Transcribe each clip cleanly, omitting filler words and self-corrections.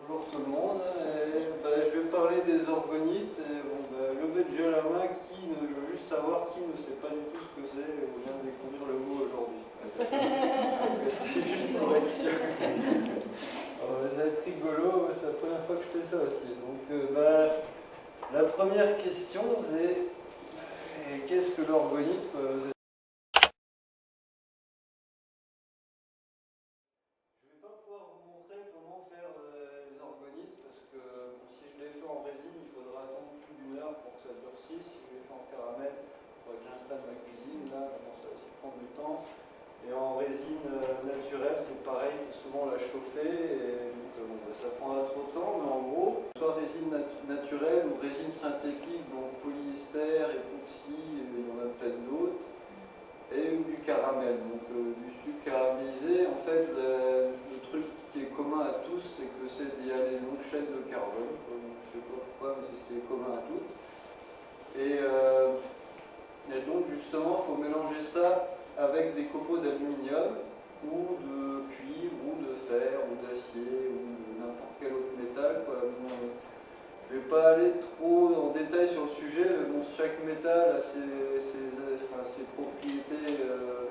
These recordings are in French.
Bonjour tout le monde, je vais parler des orgonites. Levez déjà la main qui ne je veux juste savoir qui ne sait pas du tout ce que c'est et on vient de découvrir le mot aujourd'hui. C'est juste pour être sûr. Alors, vous êtes rigolo, c'est la première fois que je fais ça aussi. La première question c'est qu'est-ce que l'orgonite? Je ne vais pas pouvoir vous montrer comment faire les orgonites parce que si je les fais en résine, il faudra attendre plus d'1 heure pour que ça durcisse. Si je les fais en caramel, il faudra que j'installe ma cuisine. Là, bon, ça va aussi prendre du temps. Et en résine naturelle, c'est pareil, il faut souvent la chauffer. Et donc, ça prendra trop de temps, mais en gros, soit résine naturelle ou résine synthétique, donc polyester, époxy, il y en a peut-être d'autres. Et ou du caramel, donc du sucre caramélisé. En fait, le truc qui est commun à tous, c'est que il y a les longues chaînes de carbone. Je ne sais pas pourquoi, mais c'est ce qui est commun à toutes. Et donc, justement, il faut mélanger ça avec des copeaux d'aluminium, ou de cuivre, ou de fer, ou d'acier, ou de n'importe quel autre métal, quoi. Je ne vais pas aller trop en détail sur le sujet, mais bon, chaque métal a ses propriétés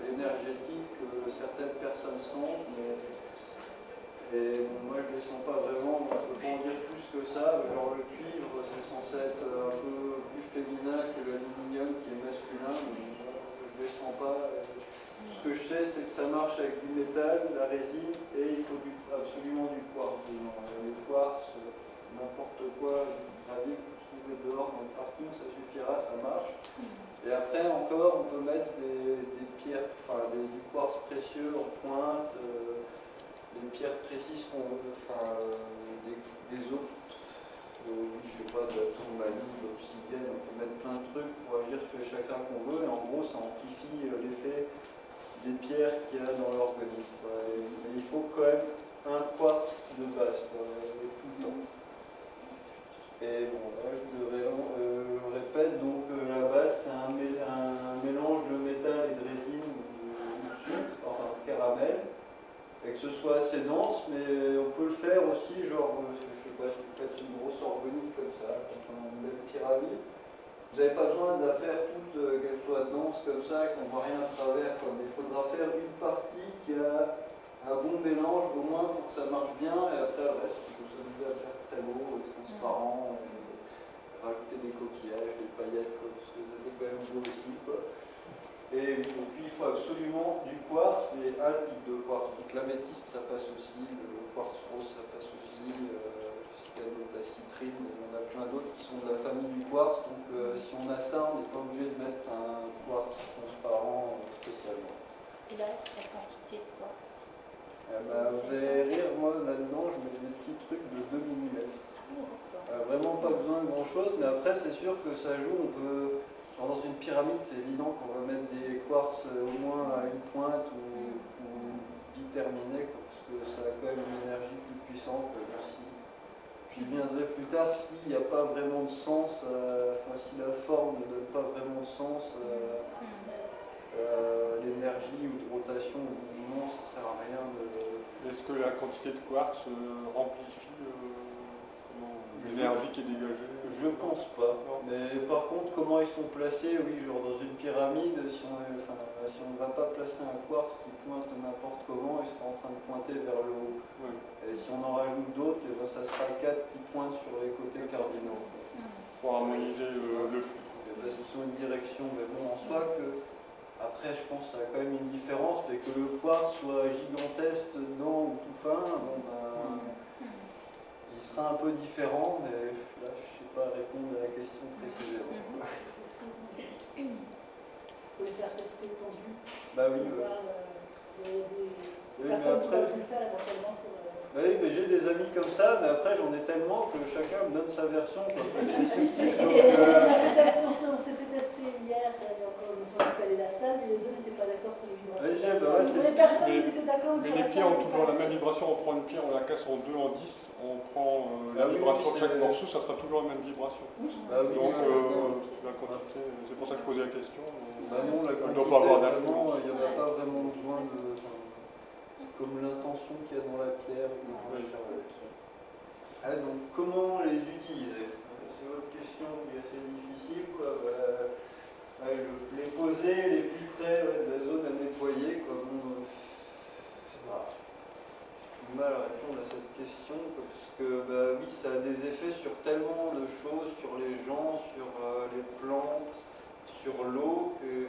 énergétiques que certaines personnes sentent, et bon, moi je ne les sens pas vraiment, donc je ne peux pas en dire plus que ça. Genre le cuivre, c'est censé être un peu plus féminin que l'aluminium qui est masculin, mais bon, je ne les sens pas. Ce que je sais, c'est que ça marche avec du métal, de la résine, et il faut absolument du quartz. Le quartz, n'importe quoi, du granit que vous trouvez dehors dans le parking, ça suffira, ça marche. Et après encore, on peut mettre des pierres, du quartz précieux en pointe, des pierres précises des autres, je sais pas, de la tourmaline, de l'obsidienne, on peut mettre plein de trucs pour agir sur les chakras qu'on veut, et en gros ça amplifie l'effet des pierres qu'il y a dans l'organisme. Mais il faut quand même un quartz de base, tout le temps. Et bon, là je le répète, donc la base c'est un mélange de métal et de résine ou de sucre, enfin de caramel, et que ce soit assez dense, mais on peut le faire aussi, genre, je sais pas, si vous faites une grosse organique comme ça, comme une belle pyramide. Vous n'avez pas besoin de la faire toute, qu'elle soit dense comme ça, qu'on ne voit rien à travers. Il faudra faire une partie qui a un bon mélange, au moins pour que ça marche bien, et après le reste, il faut s'amuser à faire très beau, transparent, et rajouter des coquillages, des paillettes, parce que ça fait quand même beau aussi, quoi. Et puis il faut absolument du quartz, mais un type de quartz. Donc l'améthyste, ça passe aussi, le quartz rose, ça passe aussi. La citrine, il y en a plein d'autres qui sont de la famille du quartz, donc si on a ça, on n'est pas obligé de mettre un quartz transparent spécialement. Et là, la quantité de quartz? Vous allez rire, moi là-dedans, je mets des petits trucs de 2 mm. Vraiment pas besoin de grand chose, mais après c'est sûr que ça joue, on peut, dans une pyramide c'est évident qu'on va mettre des quartz au moins à une pointe ou biterminés, parce que ça a quand même une énergie plus puissante. J'y viendrai plus tard s'il n'y a pas vraiment de sens, si la forme ne donne pas vraiment de sens, l'énergie ou de rotation ou de mouvement, ça ne sert à rien de... Est-ce que la quantité de quartz amplifie l'énergie qui est dégagée? Je pense pas. Non. Mais par contre, comment ils sont placés, oui, genre dans une pyramide, si on ne va pas placer un quartz qui pointe n'importe comment, il sera en train de pointer vers le haut. Oui. Et si on en rajoute d'autres, ça sera 4 qui pointent sur les côtés cardinaux. Pour harmoniser le flux. Parce qu'ils ont une direction, mais bon, en soi que... Après, je pense que ça a quand même une différence, mais que le quartz soit gigantesque dedans ou tout fin, il sera un peu différent, mais là, je ne sais pas répondre à la question précisément. Vous pouvez faire tester le conduit. Bah oui. Il y a des personnes qui peuvent le faire éventuellement sur... Oui, mais j'ai des amis comme ça, mais après j'en ai tellement que chacun me donne sa version. On s'est fait tester hier, encore, nous sommes installés la salle, et les deux n'étaient pas d'accord sur les vibrations. Les personnes étaient d'accord. Mais les pierres ont toujours la même vibration. On prend une pierre, on la casse en 2, en 10, on prend la vibration de chaque morceau, ça sera toujours la même vibration. Donc la quantité, c'est pour ça que je posais la question. Non, la quantité, on ne doit pas avoir d'influence. Il n'y en a pas vraiment besoin de... comme l'intention qu'il y a dans la pierre ou dans la chair. Donc comment les utiliser? C'est votre question qui est assez difficile, quoi. Les poser les plus près de la zone à nettoyer, quoi. Bon, j'ai du mal à répondre à cette question parce que oui, ça a des effets sur tellement de choses, sur les gens, sur les plantes, sur l'eau, que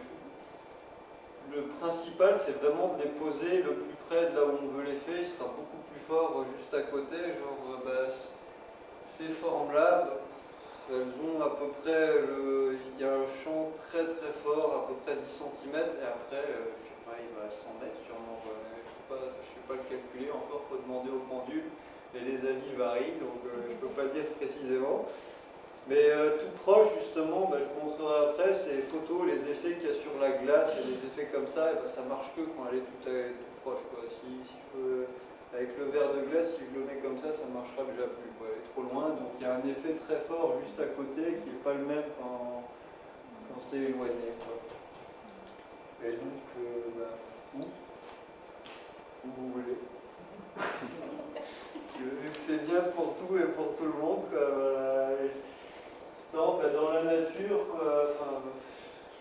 le principal c'est vraiment de les poser le plus près de là où on veut l'effet. Il sera beaucoup plus fort juste à côté, genre ces formes-là, elles ont à peu près, il y a un champ très très fort, à peu près 10 cm, et après, je sais pas, il va à 100 mètres sûrement, je sais pas le calculer encore, il faut demander au pendule, et les avis varient, donc je ne peux pas dire précisément. Mais tout proche, justement, je vous montrerai après, ces photos, les effets qu'il y a sur la glace, et les effets comme ça, et ça marche que quand elle est toute proche, quoi. Si je peux... Avec le verre de glace, si je le mets comme ça ne marchera déjà plus, quoi. Elle est trop loin, donc il y a un effet très fort juste à côté qui n'est pas le même quand c'est éloigné, quoi. Et donc, où vous voulez. C'est bien pour tout et pour tout le monde, quoi. Dans la nature, quoi. Enfin,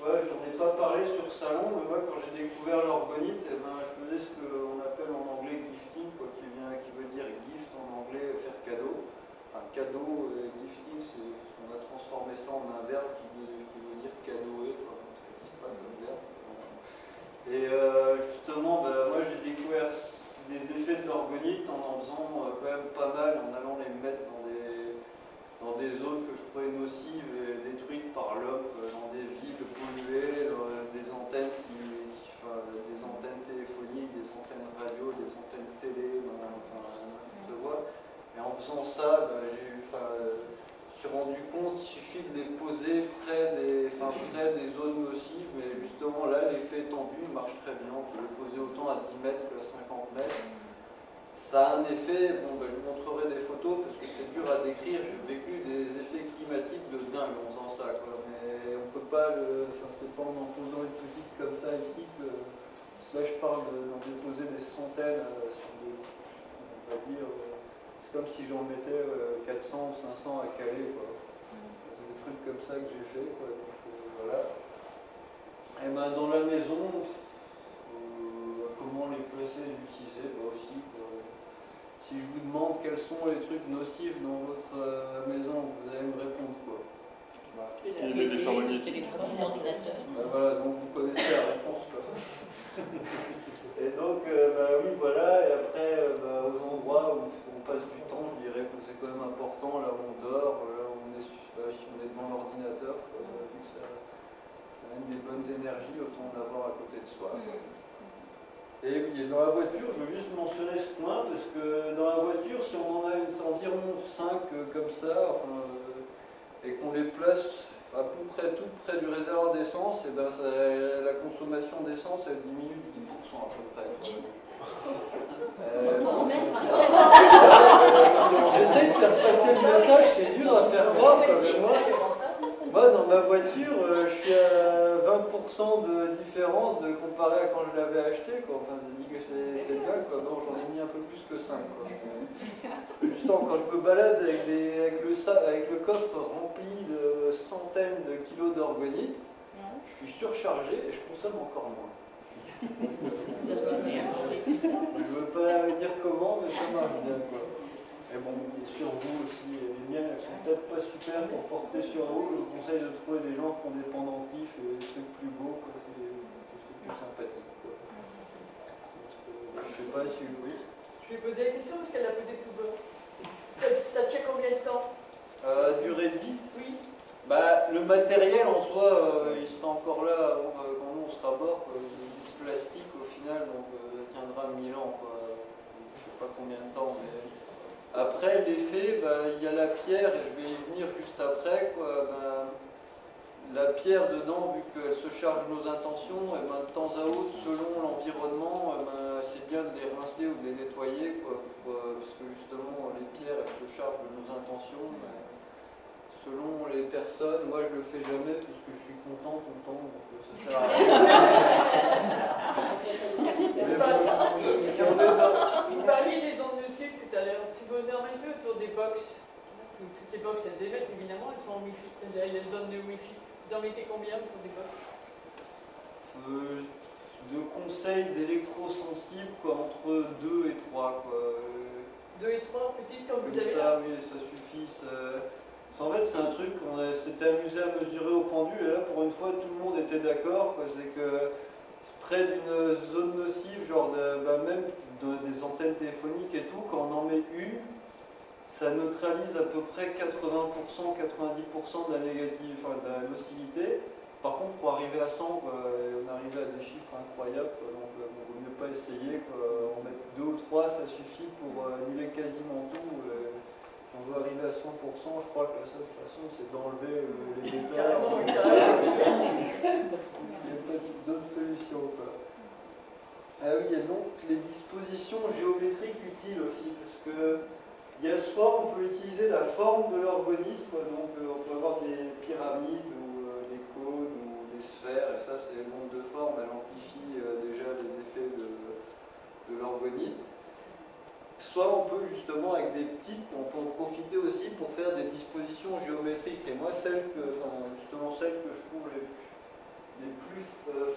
j'en ai pas parlé sur Salon, mais moi quand j'ai découvert l'orgonite, je faisais ce qu'on appelle en anglais gifting, quoi, qui veut dire gift en anglais, faire cadeau. Enfin, cadeau et gifting, on a transformé ça en un verbe qui veut dire cadeauer, quoi, ça n'existe pas comme verbe. Et justement, moi j'ai découvert des effets de l'orgonite en faisant quand même pas mal, en allant les mettre dans des zones que je trouvais nocives et détruites par l'homme, dans des villes polluées, des antennes des antennes téléphoniques, des antennes radio, des antennes télé, n'importe quoi. Et en faisant ça, je me suis rendu compte qu'il suffit de les poser près des zones nocives, mais justement là, l'effet étendu marche très bien. On peut le poser autant à 10 mètres qu'à 50 mètres. Ça a un effet, je vous montrerai des photos parce que c'est dur à décrire, j'ai vécu des effets climatiques de dingue en faisant ça, quoi. Mais on peut pas c'est pas en posant une petite comme ça ici que, là je parle d'en déposer des centaines sur on va dire, c'est comme si j'en mettais 400 ou 500 à Calais, quoi. C'est des trucs comme ça que j'ai fait, quoi. Donc, voilà. Et dans la maison, comment les placer et les utiliser, aussi, quoi. Si je vous demande quels sont les trucs nocifs dans votre maison, vous allez me répondre quoi? Les téléphones, l'ordinateur. Voilà, donc vous connaissez la réponse, quoi. Et donc, oui, voilà, et après, aux endroits où on passe du temps, je dirais que c'est quand même important, là où on dort, là où on est, si on est devant l'ordinateur, vu que ça a quand même des bonnes énergies, autant en avoir à côté de soi. Et oui, dans la voiture, je veux juste mentionner ce point, parce que dans la voiture, si on en a environ 5 comme ça, et qu'on les place à peu près tout près du réservoir d'essence, et la consommation d'essence, elle diminue de 10% à peu près. J'essaie de faire passer le message, c'est dur à faire croire, quand même. Moi, dans ma voiture, je suis à 20% de différence comparé à quand je l'avais acheté, quoi. Enfin, c'est bien, quoi. Non, j'en ai mis un peu plus que 5, quoi. Justement, quand je me balade avec le coffre rempli de centaines de kilos d'orgonite, je suis surchargé et je consomme encore moins. Je ne veux pas dire comment, mais ça marche bien, quoi. Et bon, bien sûr, vous aussi, les miennes, elles sont peut-être pas super pour porter sur vous. Je vous conseille de trouver des gens qui font des pendentifs et des trucs plus beaux, quoi. C'est plus sympathique, quoi. Je sais pas si oui. Je lui ai posé la question parce qu'elle l'a posé tout beau. Ça tient combien de temps? Durée de vie? Oui. Le matériel en soi, il sera encore là quand nous on sera mort. Du plastique au final, donc ça tiendra 1000 ans, quoi. Je sais pas combien de temps, mais. Après, l'effet, il y a la pierre, et je vais y venir juste après, quoi. La pierre dedans, vu qu'elle se charge de nos intentions, et de temps à autre, selon l'environnement, c'est bien de les rincer ou de les nettoyer, quoi, parce que justement, les pierres, elles se chargent de nos intentions. Selon les personnes, moi je le fais jamais parce que je suis content tout le temps, donc ça sert à rien. Vous parliez des ondes nocives tout à l'heure aussi. vous remettez autour des box, toutes les box, elles émettent évidemment, elles sont en Wi-Fi, elles donnent le Wi-Fi. Vous en mettez combien autour des box? De conseils d'électrosensibles, entre 2 et 3. 2 et 3 petites comme vous avez ça, là? oui, ça suffit. En fait, c'est un truc qu'on s'était amusé à mesurer au pendule, et là, pour une fois, tout le monde était d'accord. C'est que près d'une zone nocive, genre même des antennes téléphoniques et tout, quand on en met une, ça neutralise à peu près 80%, 90% de la négative, enfin, de la nocivité. Par contre, pour arriver à 100, on arrivait à des chiffres incroyables, donc il ne vaut mieux pas essayer. En mettre 2 ou 3, ça suffit pour annuler quasiment tout. Si on veut arriver à 100%, je crois que la seule façon, c'est d'enlever l'émetteur. Il n'y a pas d'autre solution. Ah oui, et donc les dispositions géométriques utiles aussi, parce que il y a soit on peut utiliser la forme de l'orgonite, donc on peut avoir des pyramides ou des cônes ou des sphères, et ça c'est le nombre de formes, elle amplifie déjà les effets de l'orgonite. Soit on peut justement avec des petites, on peut en profiter aussi pour faire des dispositions géométriques. Et moi justement celles que je trouve les plus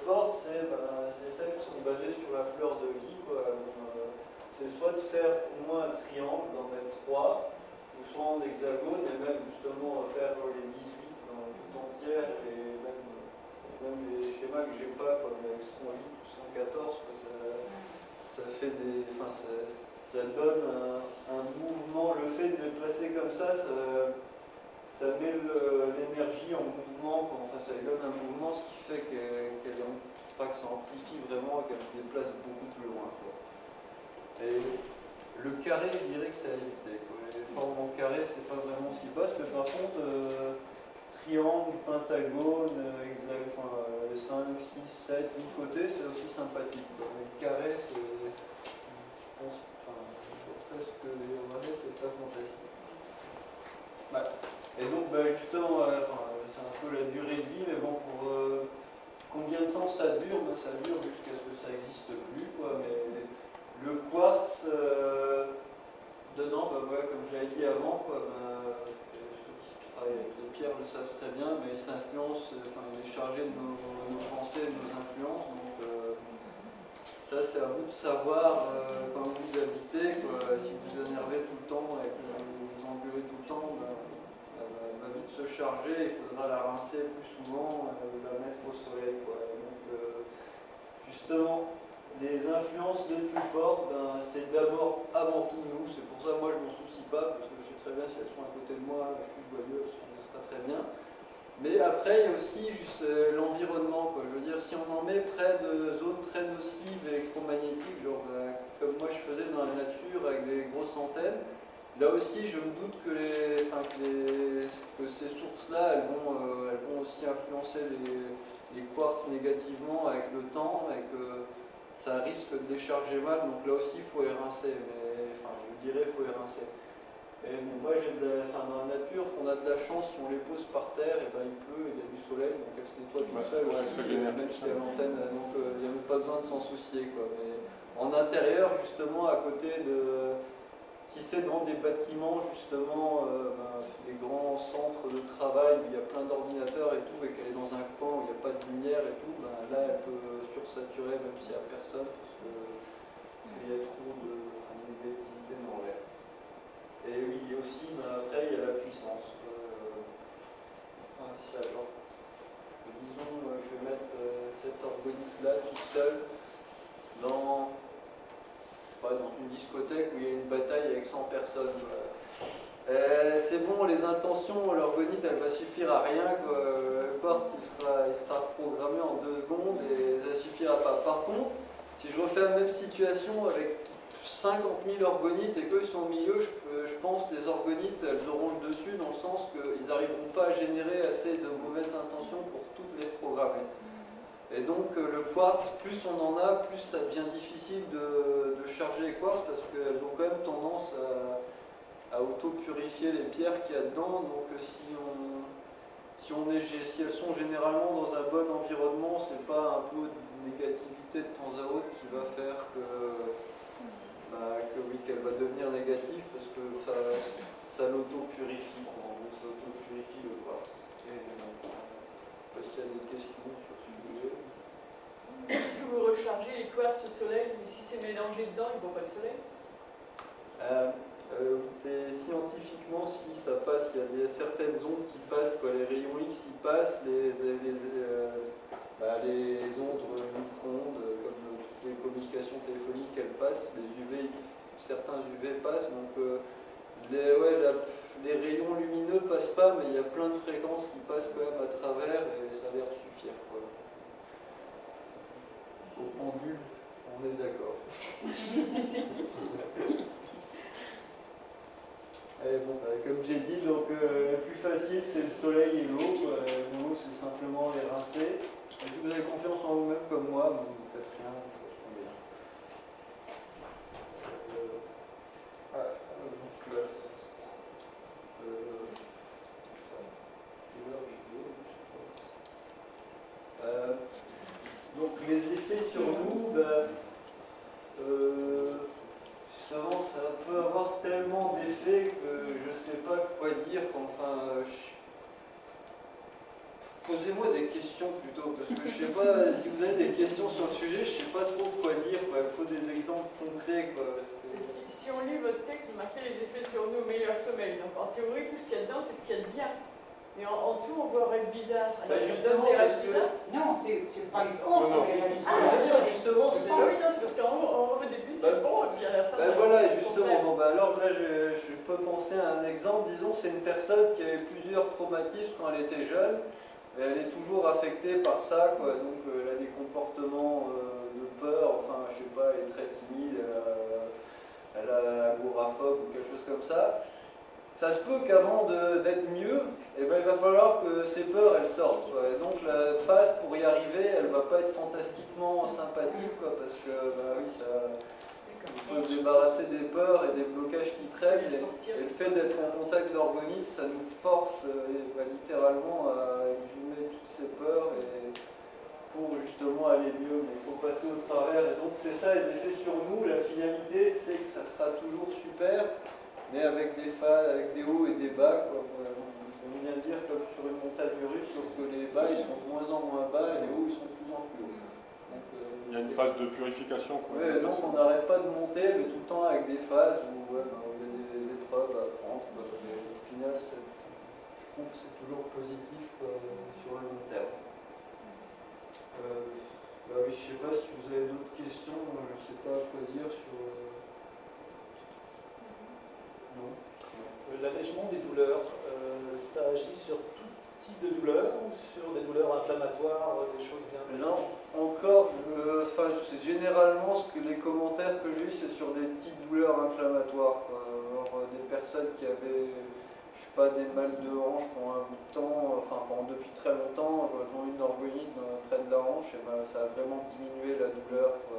fortes, c'est celles qui sont basées sur la fleur de lis. C'est soit de faire au moins un triangle, d'en mettre 3, ou soit en hexagone, et même justement faire les 18 en tout entière, et même les schémas que j'ai pas, comme avec 108 ou 114, ça fait des. Ça donne un mouvement. Le fait de les placer comme ça met l'énergie en mouvement, ça lui donne un mouvement, ce qui fait que ça amplifie vraiment, qu'elle se déplace beaucoup plus loin. Et le carré, je dirais que c'est à éviter. Les formes en carré, c'est pas vraiment ce qui passe, mais par contre, triangle, pentagone, hexagone, 5, 6, 7, du côté, c'est aussi sympathique. Mais le carré, c'est. Je pense. Presque c'est pas fantastique. Ouais. Et donc, justement, c'est un peu la durée de vie, mais bon, pour combien de temps ça dure? Ça dure jusqu'à ce que ça n'existe plus, mais le quartz, dedans, comme je l'avais dit avant, ceux qui travaillent avec les pierres le savent très bien, mais ça influence, il est chargé de nos pensées, de nos influences. Donc, ça, c'est à vous de savoir quand vous habitez, si vous vous énervez tout le temps et que vous vous engueulez tout le temps, elle va vite se charger, il faudra la rincer plus souvent, la mettre au soleil. Donc, justement, les influences les plus fortes, c'est d'abord avant tout nous. C'est pour ça moi je m'en soucie pas, parce que je sais très bien si elles sont à côté de moi, je suis joyeux, ça sera très bien. Mais après, il y a aussi juste l'environnement. Je veux dire, si on en met près de zones très nocives électromagnétiques, genre comme moi je faisais dans la nature avec des grosses antennes, là aussi je me doute que ces sources-là, elles vont aussi influencer les quartz négativement avec le temps, et que ça risque de décharger mal. Donc là aussi, il faut érincer. Je dirais qu'il faut érincer. Et moi, dans la nature, on a de la chance, si on les pose par terre, et il pleut, il y a du soleil, donc elles se nettoient tout seul, même si à l'antenne, donc il n'y a même pas besoin de s'en soucier. Mais en intérieur, justement, à côté de. Si c'est dans des bâtiments, justement, des grands centres de travail où il y a plein d'ordinateurs et tout, et qu'elle est dans un coin où il n'y a pas de lumière et tout, là, elle peut sursaturer, même s'il n'y a personne, parce qu'il y a trop de négativité dans l'air. Et oui, aussi, après, il y a la puissance. Disons, je vais mettre cette orgonite-là toute seule dans une discothèque où il y a une bataille avec 100 personnes. C'est bon, les intentions, l'orgonite, elle va suffire à rien. Le quartz, il sera programmé en 2 secondes et ça suffira pas. Par contre, si je refais la même situation avec 50 000 orgonites et qu'eux sont au milieu, je pense que les orgonites, elles auront le dessus dans le sens qu'ils n'arriveront pas à générer assez de mauvaises intentions pour toutes les programmer. Et donc le quartz, plus on en a, plus ça devient difficile de charger les quartz, parce qu'elles ont quand même tendance à auto-purifier les pierres qu'il y a dedans. Donc si elles sont généralement dans un bon environnement, c'est pas un peu de négativité de temps à autre qui va faire qu'elle va devenir négative, parce que dedans, ils ne voient pas le soleil. Et scientifiquement, si ça passe, il y a certaines ondes qui passent, quoi, les rayons X ils passent, les ondes micro-ondes, comme toutes les communications téléphoniques, elles passent, les UV, certains UV passent, donc les rayons lumineux passent pas, mais il y a plein de fréquences qui passent quand même à travers et ça a l'air de suffire, quoi. Au pendule, on est d'accord. Comme j'ai dit, donc le plus facile c'est le soleil et l'eau. L'eau c'est simplement les rincer. Et si vous avez confiance en vous-même comme moi, vous ne faites rien, vous restez là. Donc les effets sur nous, justement, ça peut avoir tellement d'effets que je ne sais pas quoi dire. Enfin, posez-moi des questions plutôt, parce que je ne sais pas, si vous avez des questions sur le sujet, je ne sais pas trop quoi dire, quoi. Il faut des exemples concrets, quoi. Si on lit votre texte, vous marquez les effets sur nous, meilleur sommeil. Donc en théorie, tout ce qu'il y a dedans, c'est ce qu'il y a de bien. Et en dessous, on voit rêve bizarre. Alors, ça donne des rêves bizarres. Non, c'est pas les contre, les rêves bizarres. Justement, c'est... Ah oui, non, c'est parce qu'en au début, c'est bon, et puis à la fin... voilà, justement. Bon, alors là, je peux penser à un exemple. Disons, c'est une personne qui avait plusieurs traumatismes quand elle était jeune. Et elle est toujours affectée par ça, quoi. Donc elle a des comportements de peur, enfin je sais pas, elle est très timide, elle a agoraphobe ou quelque chose comme ça. Ça se peut qu'avant d'être mieux, eh ben, il va falloir que ces peurs elles sortent, quoi. Et donc la phase pour y arriver, elle va pas être fantastiquement sympathique, quoi, parce que bah oui, il faut se débarrasser des peurs et des blocages qui traînent. Et le fait d'être en contact de l'organisme, ça nous force littéralement à exhumer toutes ces peurs et pour justement aller mieux. Mais il faut passer au travers. Et donc c'est ça les effets sur nous. La finalité, c'est que ça sera toujours super, mais avec des phases, avec des hauts et des bas, quoi. On vient de dire comme sur une montagne russe, sauf que les bas ils sont de moins en moins bas et les hauts ils sont de plus en plus hauts. Donc, il y a une phase de purification, quoi. Oui, donc on n'arrête pas de monter, mais tout le temps avec des phases où il y a des épreuves à prendre. Mais au final, je trouve que c'est toujours positif sur le long terme. Oui, je ne sais pas si vous avez d'autres questions, je ne sais pas quoi dire sur... Non. L'allègement des douleurs, ça agit sur tout type de douleur ou sur des douleurs inflammatoires, des choses bien... Non, encore, c'est généralement les commentaires que j'ai eu, c'est sur des petites douleurs inflammatoires, quoi. Alors, des personnes qui avaient, je sais pas, des mal de hanche pendant un bout de temps, depuis très longtemps, elles ont eu une orgonite près de la hanche, et ben, ça a vraiment diminué la douleur, quoi.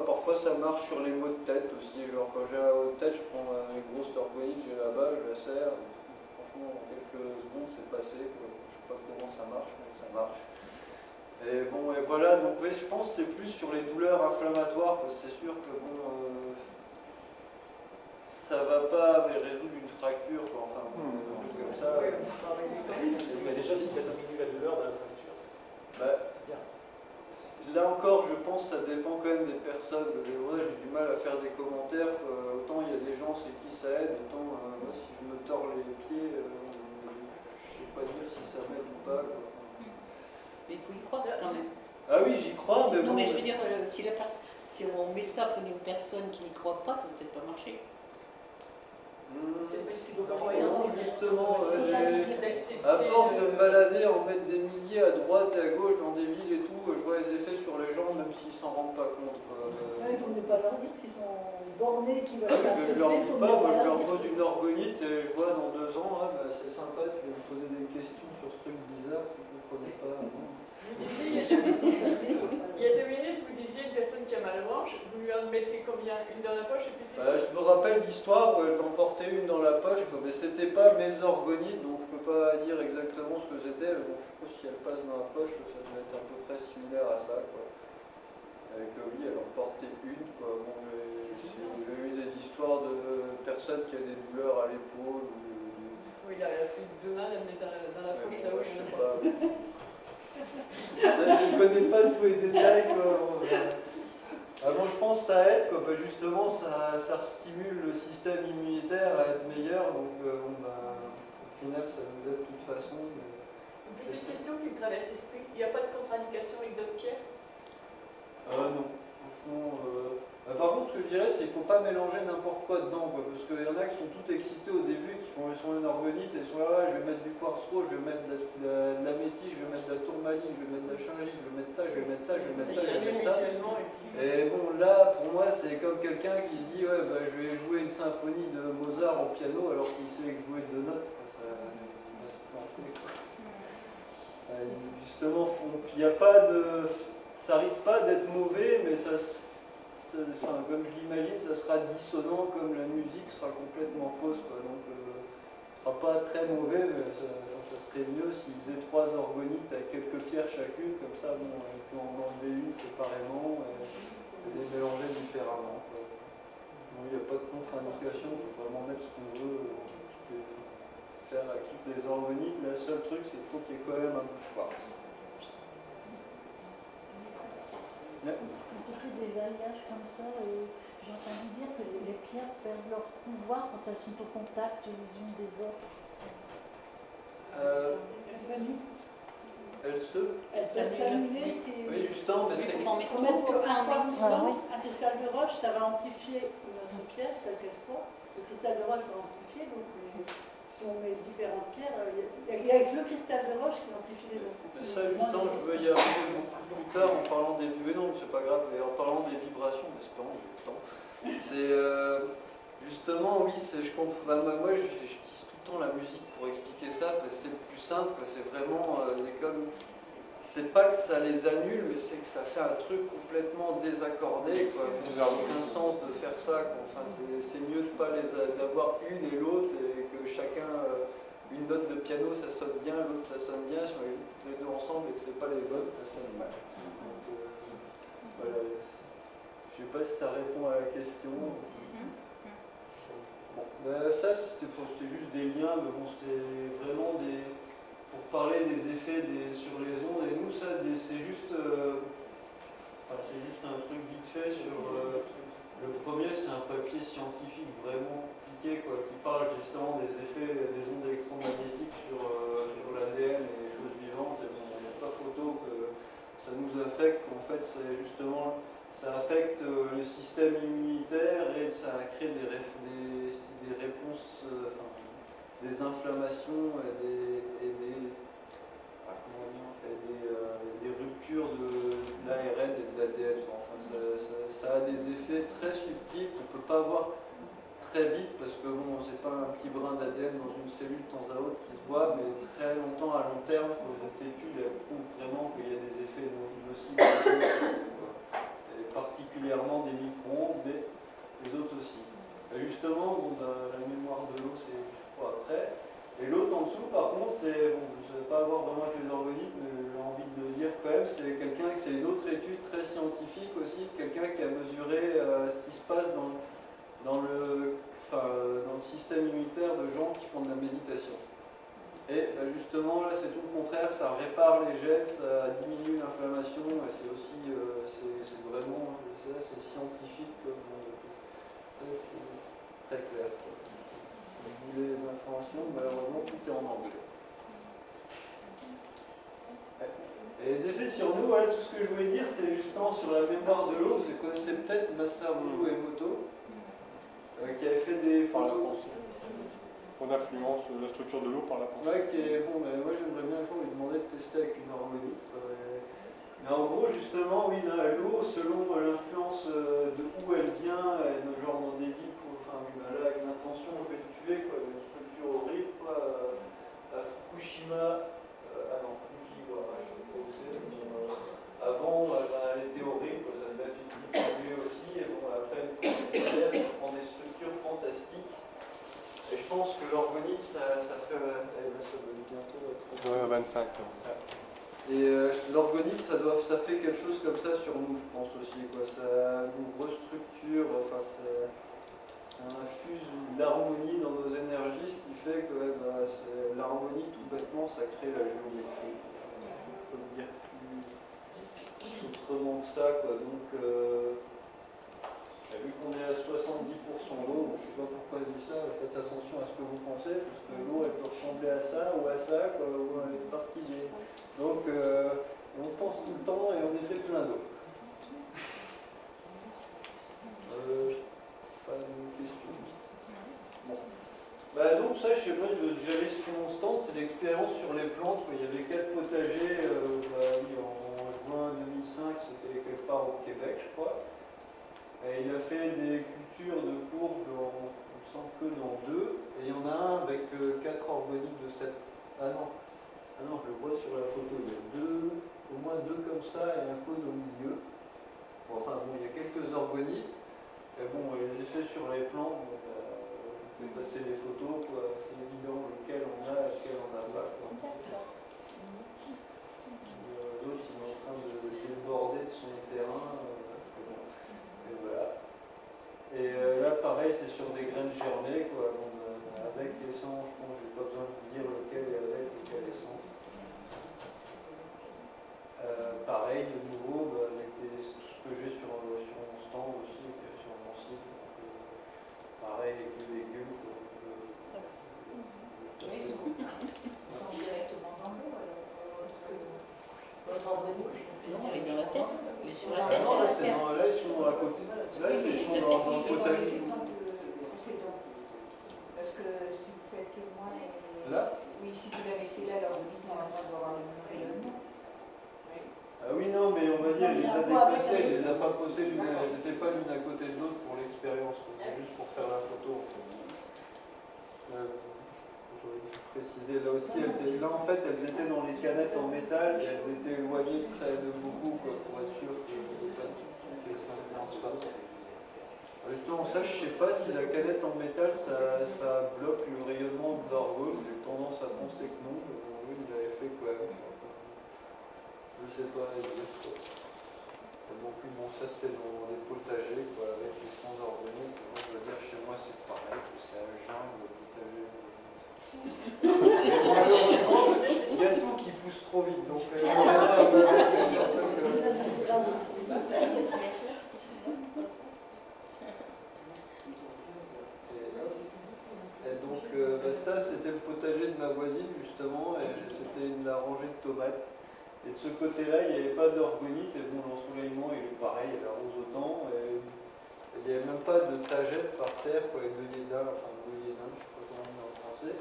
Parfois ça marche sur les maux de tête aussi, genre quand j'ai un mot de tête, je prends une grosse orgonite, j'ai là-bas, je la serre, et franchement en quelques secondes c'est passé, quoi. Je sais pas comment ça marche, mais ça marche. Et bon, et voilà, donc oui, je pense que c'est plus sur les douleurs inflammatoires, parce que c'est sûr que bon, ça va pas résoudre une fracture, quoi. Enfin, comme ça. Mais déjà, si ça diminue la douleur de la fracture, c'est bien. Là encore, je pense que ça dépend quand même des personnes. J'ai du mal à faire des commentaires. Autant il y a des gens c'est qui ça aide, autant moi, si je me tords les pieds, je sais pas dire si ça m'aide ou pas, quoi. Mais il faut y croire quand même. Ah oui, j'y crois, mais non, bon... mais je veux dire, si on met ça pour une personne qui n'y croit pas, ça ne peut peut-être pas marcher. Justement, à force de me balader, en mettre des milliers à droite et à gauche dans des villes et tout, je vois les effets sur les gens, même s'ils s'en rendent pas compte. Il faut ne pas leur dire s'ils sont bornés, qui veulent je leur dis pas, moi je leur pose une orgonite et je vois dans 2 ans, c'est sympa, tu vas me poser des questions sur ce truc bizarre que je ne connais pas. Il y a 2 minutes, vous disiez une personne qui a mal au hanche, vous lui en mettez combien? Une dans la poche et puis c'est... Je me rappelle l'histoire où j'en portais une dans la poche, mais c'était pas mes orgonites, donc je peux pas dire exactement ce que c'était. Bon, je suppose si elle passe dans la poche, ça doit être à peu près similaire à ça, quoi. Avec oui, elle en portait une, quoi. Bon, j'ai eu des histoires de personnes qui avaient des douleurs à l'épaule. Oui, il a fait 2 mains, elle met dans la poche là-haut. Je sais pas. Je ne connais pas tous les détails, quoi. Bon, je pense que ça aide, quoi. Bah, justement, ça stimule le système immunitaire à être meilleur, donc au final, ça nous aide de toute façon. Une petite question qui me traverse l'esprit, il n'y a pas de contre-indication avec d'autres pierres? Non, franchement. Par contre, ce que je dirais, c'est qu'il ne faut pas mélanger n'importe quoi dedans, quoi, parce qu'il y en a qui sont tout excités au début, qui sont une orgonite et sont là, je vais mettre du quartz rose, je vais mettre de l'améthyste, je vais mettre de la tourmaline, je vais mettre de la shingite, je vais mettre ça, je vais mettre ça, je vais mettre ça, je vais mettre ça. Et bon, là, pour moi, c'est comme quelqu'un qui se dit, ouais, bah, je vais jouer une symphonie de Mozart au piano alors qu'il sait jouer 2 notes. Quoi, justement, il n'y a pas de. Ça risque pas d'être mauvais, mais enfin, comme je l'imagine, ça sera dissonant, comme la musique sera complètement fausse. Quoi. Donc, ce ne sera pas très mauvais, mais ça serait mieux s'ils faisaient 3 orgonites avec quelques pierres chacune, comme ça, bon, on peut en enlever une séparément et les mélanger différemment. Il n'y a pas de contre-indication, on peut vraiment mettre ce qu'on veut, faire avec toutes les orgonites. Le seul truc, c'est qu'il faut qu'il y ait quand même un peu de quartz. Quand on fait des alliages comme ça, j'ai entendu dire que les pierres perdent leur pouvoir quand elles sont au contact les unes des autres. Elles s'annulent. Oui, justement, mais c'est. Il faut mettre qu'un cristal de roche, ça va amplifier notre pierre, quelle qu'elle soit. Le cristal de roche va amplifier, donc si on met différentes pierres, il y a le cristal de roche qui amplifie les autres. Mais ça, justement, je veux y arriver beaucoup plus tard en parlant des. Mais non, c'est pas grave, mais en parlant des vibrations, mais c'est pas grave, j'ai le temps. C'est. Justement, oui, je comprends. Moi, j'utilise tout le temps la musique pour expliquer ça, parce que c'est le plus simple, c'est vraiment. C'est pas que ça les annule, mais c'est que ça fait un truc complètement désaccordé. Ça n'a aucun sens de faire ça. Enfin, c'est mieux d'avoir une et l'autre, et que chacun, une note de piano ça sonne bien, l'autre ça sonne bien, si on les joue les deux ensemble et que c'est pas les bonnes, ça sonne mal. Donc, voilà. Je sais pas si ça répond à la question. Bon, ça c'était juste des liens, mais bon, c'était vraiment pour parler des effets sur les ondes, et nous, ça, c'est juste un truc vite fait sur. Le premier, c'est un papier scientifique vraiment compliqué, quoi, qui parle justement des effets des ondes électromagnétiques sur l'ADN et les choses vivantes. Et bon, il n'y a pas photo que ça nous affecte. En fait, c'est justement. Ça affecte le système immunitaire et ça crée des réponses. Des inflammations et des ruptures de l'ARN et de l'ADN. Enfin, ça a des effets très subtils qu'on ne peut pas voir très vite parce que bon, c'est pas un petit brin d'ADN dans une cellule de temps à autre qui se voit, mais très longtemps à long terme, cette étude prouve vraiment qu'il y a des effets nocifs, et particulièrement des micro-ondes, mais les autres aussi. Et justement, bon, la mémoire de l'eau, c'est après. Et l'autre en dessous, par contre, c'est, bon, je ne vais pas avoir vraiment avec les orgonites, mais j'ai envie de le dire quand même, c'est quelqu'un, c'est une autre étude très scientifique aussi, quelqu'un qui a mesuré ce qui se passe dans le système immunitaire de gens qui font de la méditation. Et justement, là, c'est tout le contraire, ça répare les gènes, ça diminue l'inflammation, et c'est aussi, c'est vraiment, c'est scientifique, ça, c'est très clair. Vous voulez les informations, malheureusement tout est en anglais. Et les effets sur nous, voilà, tout ce que je voulais dire, c'est justement sur la mémoire de l'eau. Vous connaissez peut-être Masaru Emoto, qui avait fait des photos. On influence la structure de l'eau par la pensée. Ouais, qui est bon, mais moi j'aimerais bien un jour lui demander de tester avec une orgonite. Mais en gros, justement, oui, l'eau, selon l'influence de où elle vient, et de genre dans des villes, là, avec l'intention, je vais le tuer, quoi, une structure horrible, quoi, à Fukushima, Fujiwara, je sais pas où c'est, avant, elle était horrible, quoi, ça devait être une ville polluée aussi, et bon, après, elle prend des structures fantastiques, et je pense que l'orgonite, ça fait, ça va bientôt être... 25. Et l'orgonite, ça fait quelque chose comme ça sur nous, je pense aussi, quoi, ça nous restructure, enfin, ça infuse l'harmonie dans nos énergies, ce qui fait que l'harmonie, tout bêtement, ça crée la géométrie. On peut le dire plus autrement que ça, quoi. Donc, pense tout le temps et on en fait plein d'autres. Pas de questions. Bon. Bah donc ça, je sais pas, j'avais sur mon stand, c'est l'expérience sur les plantes. Il y avait 4 potagers oui, en juin 2005, c'était quelque part au Québec, je crois. Et il a fait des cultures de courges, il me semble que dans 2, et il y en a un avec 4 organiques de 7. Ah non, je le vois sur la photo, il y a au moins 2 comme ça et un cône au milieu. Bon, enfin bon, il y a quelques organites, et bon, les effets sur les plantes, vous pouvez passer les photos, c'est évident lequel on a et lequel on n'a pas. L'autre, il est en train de déborder de son terrain. Et voilà. Et là, pareil, c'est sur des graines germées, quoi. Donc, avec les sans, je pense que j'ai pas besoin de vous dire lequel est avec, lequel est sans. Pareil, de nouveau, avec tout ce que j'ai sur mon stand aussi, sur mon site. Donc, pareil, avec les légumes. Directement dans l'eau, votre organique, non, il est dans la terre, il est sur la terre. Non, là, ils sont à côté. Là, ils sont dans le potager. Parce que si vous faites que moi, Là? Oui, si vous l'avez fait là, alors vous dites normalement il doit avoir le même rayonnement. Ah oui, non, mais on va dire, il les a déplacés, il les a pas posés elles n'étaient pas l'une à côté de l'autre pour l'expérience, juste pour faire la photo. Préciser, là aussi, là en fait, elles étaient dans les canettes en métal et elles étaient éloignées très de beaucoup pour être sûr qu'elles ne s'influencent pas. Justement, ça, je ne sais pas si la canette en métal, ça bloque le rayonnement de l'orgone. J'ai tendance à penser que non, mais oui, il l'avait fait quand même. Je ne sais pas dire. Donc, bon, ça c'était dans des potagers, quoi, avec les fonds organiques. Je veux dire, chez moi, c'est pareil, c'est un jungle, le potager. Malheureusement, il y a tout qui pousse trop vite, donc on réserve et donc ça c'était le potager de ma voisine justement, et c'était la rangée de tomates. Et de ce côté-là, il n'y avait pas d'orgonite, et bon, l'ensoleillement il est pareil, il arrose autant, et il n'y avait même pas de tagette par terre, quoi, et de liédin, enfin de liédin, je ne sais pas comment on dit en français.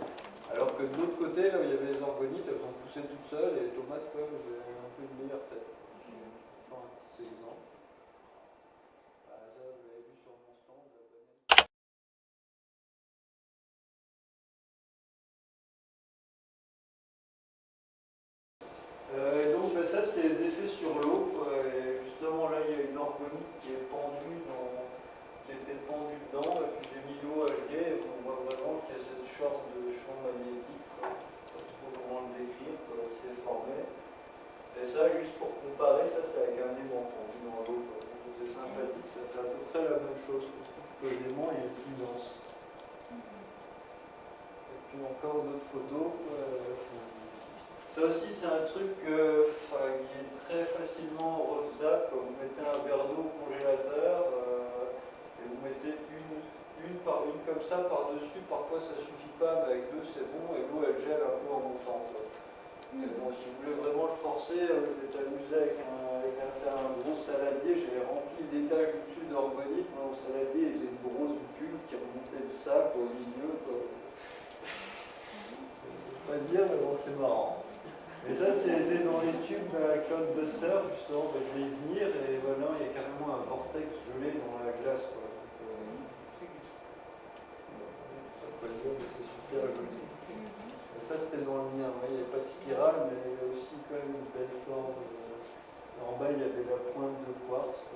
Alors que de l'autre côté, là où il y avait les orgonites, elles ont poussé toutes seules et les tomates, quoi, elles avaient un peu une meilleure tête. Je prends un petit exemple. Ça, vous l'avez vu sur mon stand. Donc, ça, c'est les effets sur l'eau. Et justement, là, il y a une orgonite qui est pendue qui était pendue dedans. Et puis, j'ai mis l'eau à geler. Et on voit vraiment qu'il y a cette sorte de champ magnétique. Comment le décrire, qui s'est formé. Et ça, juste pour comparer, ça c'est avec un aimant fondu dans l'eau. C'est sympathique, ça fait à peu près la même chose. Je trouve que l'aimant est plus dense. Et puis encore d'autres photos. Ça aussi, c'est un truc qui est très facilement refaisable. Vous mettez un verre d'eau au congélateur et vous mettez une par une comme ça par-dessus. Parfois, ça suffit pas, mais avec deux, c'est bon. Et l'eau, elle gèle un peu en montant. Et bon, si vous voulez vraiment le forcer, vous êtes amusé avec faire un gros saladier. J'ai rempli l'étage au-dessus d'organique. Mon saladier, il faisait une grosse bulle qui remontait de sac au milieu. Je ne sais pas dire, mais bon, c'est marrant. Et ça, c'était dans les tubes de la Cloudbuster, justement. Je vais y venir, et voilà, il y a carrément un vortex gelé dans la glace. Quoi. Ça peut dire, mais c'est super joli. Et ça, c'était dans le mien. Il n'y avait pas de spirale, mais il y a aussi quand même une belle forme. En bas, il y avait la pointe de quartz.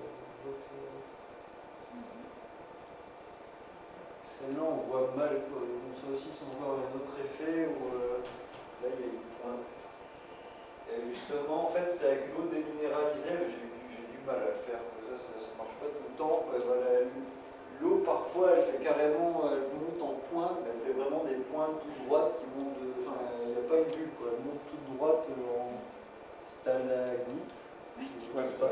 Celle-là, on voit mal. Donc, ça aussi, c'est encore un autre effet où là, il y a une pointe. Et justement, en fait, c'est avec l'eau déminéralisée, mais j'ai du mal à le faire. Ça ne marche pas tout le temps. Voilà, l'eau, parfois, elle fait carrément, elle monte en pointe, mais elle fait vraiment des pointes toutes droites qui montent. Enfin, il n'y a pas une bulle, quoi. Elle monte toute droite en stalagmite. Ouais, c'est ça.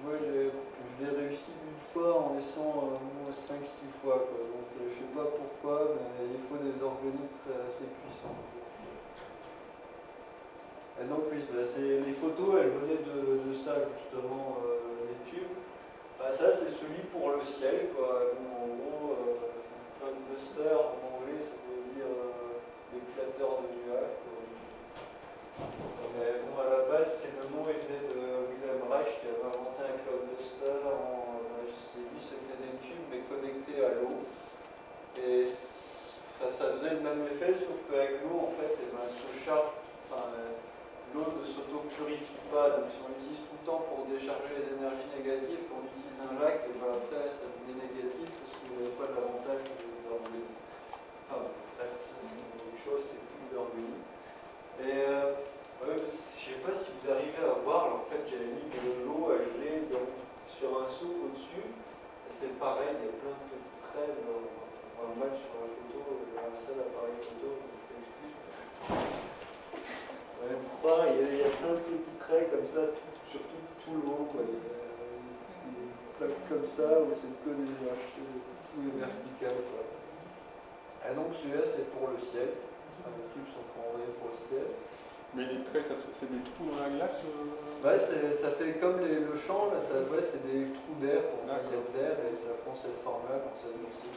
Moi, je l'ai réussi une fois en laissant au moins 5-6 fois. Quoi. Donc, je ne sais pas pourquoi, mais il faut des organiques assez puissants. Et donc oui, les photos, elles venaient de ça justement, les tubes. Ça c'est celui pour le ciel, quoi. Bon, en gros, cloudbuster en anglais, ça veut dire l'éclateur de nuages, quoi. Mais bon, à la base, c'est le nom est né de Wilhelm Reich qui avait inventé un cloudbuster. Lui, c'était des tubes mais connectés à l'eau. Et ça faisait le même effet, sauf qu'avec l'eau, en fait, elle se charge. L'eau ne s'auto-purifie pas, donc si on l'utilise tout le temps pour décharger les énergies négatives, quand on utilise un lac, et ben après ça devient négatif parce qu'il n'y avait pas de l'avantage d'orgueil. Enfin bref, c'est une chose, c'est plus d'orgueil. Et je ne sais pas si vous arrivez à voir, là, en fait j'avais mis de l'eau à geler sur un seau au-dessus, et c'est pareil, il y a plein de petits traits, on voit mal sur la photo, un seul appareil photo, je m'excuse. Il y a plein de petits traits comme ça, sur tout le haut, quoi. Il y a des plaques comme ça, où c'est que des tout est vertical, quoi. Et donc celui-là c'est pour le ciel, les tubes sont envoyés pour le ciel. Mais les traits, c'est des trous dans la glace Ça fait comme le champ, là, c'est des trous d'air, il y a de l'air et ça prend cette forme-là quand ça durcit.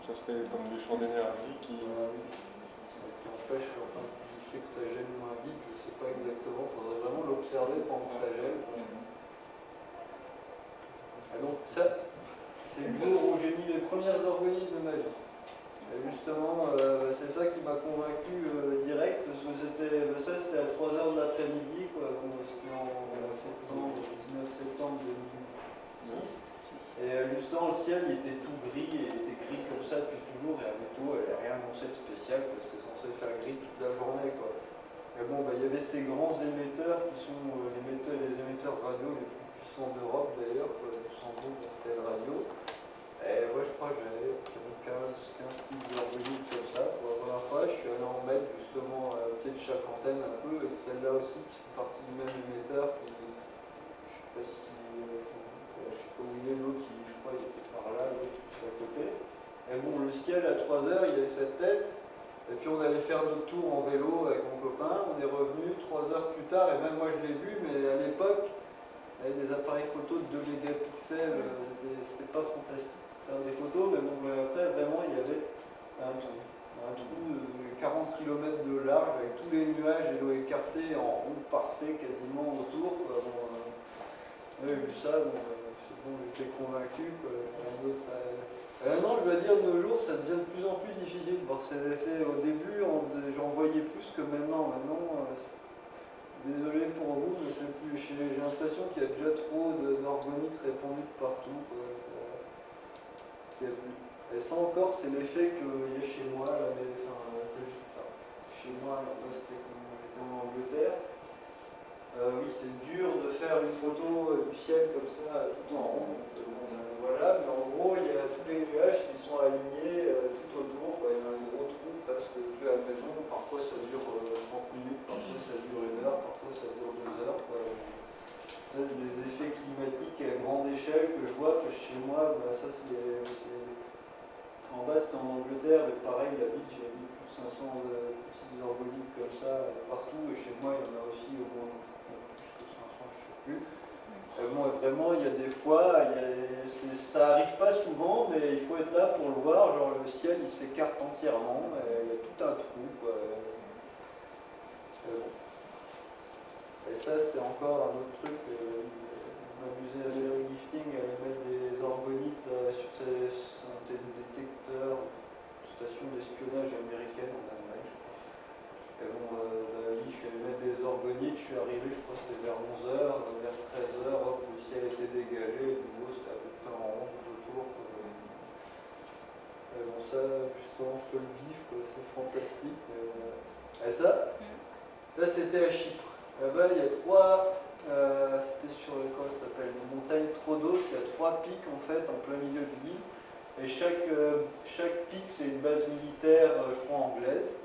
Ça serait comme des champs d'énergie qui empêche, qui fait que ça gèle moins vite, je ne sais pas exactement, il faudrait vraiment l'observer pendant que ça gèle. Et donc ça, c'est le jour où j'ai mis les premières orgueilliers de ma vie. Et justement, c'est ça qui m'a convaincu direct, parce que c'était à 3h de l'après-midi, c'était en 19 septembre 2006. Et justement, le ciel il était tout gris, et il était gris comme ça depuis toujours, et la météo, elle n'a rien annoncé de spécial, parce que c'était censé faire gris toute la journée, quoi. Mais bon, il y avait ces grands émetteurs qui sont les émetteurs radio les plus puissants d'Europe d'ailleurs, Luxembourg, RTL Radio. Et moi je crois que j'avais 15 types d'organiques comme ça. Pour la première fois, je suis allé en mettre justement au pied de chaque antenne un peu, et celle-là aussi qui fait partie du même émetteur. Je ne sais pas où il est, l'autre, je crois il était par là, l'autre à côté. Et bon, le ciel à 3h, il avait cette tête. Et puis on allait faire notre tour en vélo avec mon copain, on est revenu 3 heures plus tard, et même moi je l'ai vu, mais à l'époque, avec des appareils photo de 2 mégapixels, c'était pas fantastique de faire des photos, mais bon, après vraiment il y avait un trou de 40 km de large, avec tous les nuages et l'eau écartée en rond parfait quasiment autour. J'ai vu ça, c'est bon, j'étais convaincu. Non, je dois dire, de nos jours, ça devient de plus en plus difficile de voir ces effets. Au début, j'en voyais plus que maintenant. Désolé pour vous, mais c'est plus. J'ai l'impression qu'il y a déjà trop d'orgonites répandus partout. Et ça encore, c'est l'effet qu'il y a chez moi. Chez moi, c'était quand j'étais en Angleterre. Oui, c'est dur de faire une photo du ciel comme ça, tout en rond. Voilà, mais en gros, il y a tous les nuages qui sont alignés tout autour. Il y a un gros trou presque tout à la maison. Parfois, ça dure 30 minutes, parfois, ça dure 1 heure, parfois, ça dure 2 heures. Ça, c'est des effets climatiques à grande échelle que je vois que chez moi, ça, en bas, c'était en Angleterre, mais pareil, la ville, j'ai mis plus de 500 petites orgonites comme ça partout. Et chez moi, il y en a aussi au moins plus que 500, je ne sais plus. Bon, vraiment, il y a des fois, ça arrive pas souvent, mais il faut être là pour le voir. Genre, le ciel, il s'écarte entièrement, il y a tout un trou, quoi. Et ça, c'était encore un autre truc. M'amuser à faire le lifting, à mettre des orgonites sur ces détecteurs, station d'espionnage américaine en Allemagne, je crois. Et bon, je suis allé mettre des orgonites, je suis arrivé, je crois que c'était vers 11h, vers 13h, hop, le ciel était dégagé, et de nouveau c'était à peu près en rond tout autour. Et bon, ça, justement, faut le vivre, c'est fantastique. Et ça, là c'était à Chypre. Là-bas, il y a 3, c'était sur quoi ça s'appelle, les montagnes Troodos, il y a 3 pics en fait, en plein milieu de l'île. Et chaque pic, c'est une base militaire, je crois, anglaise.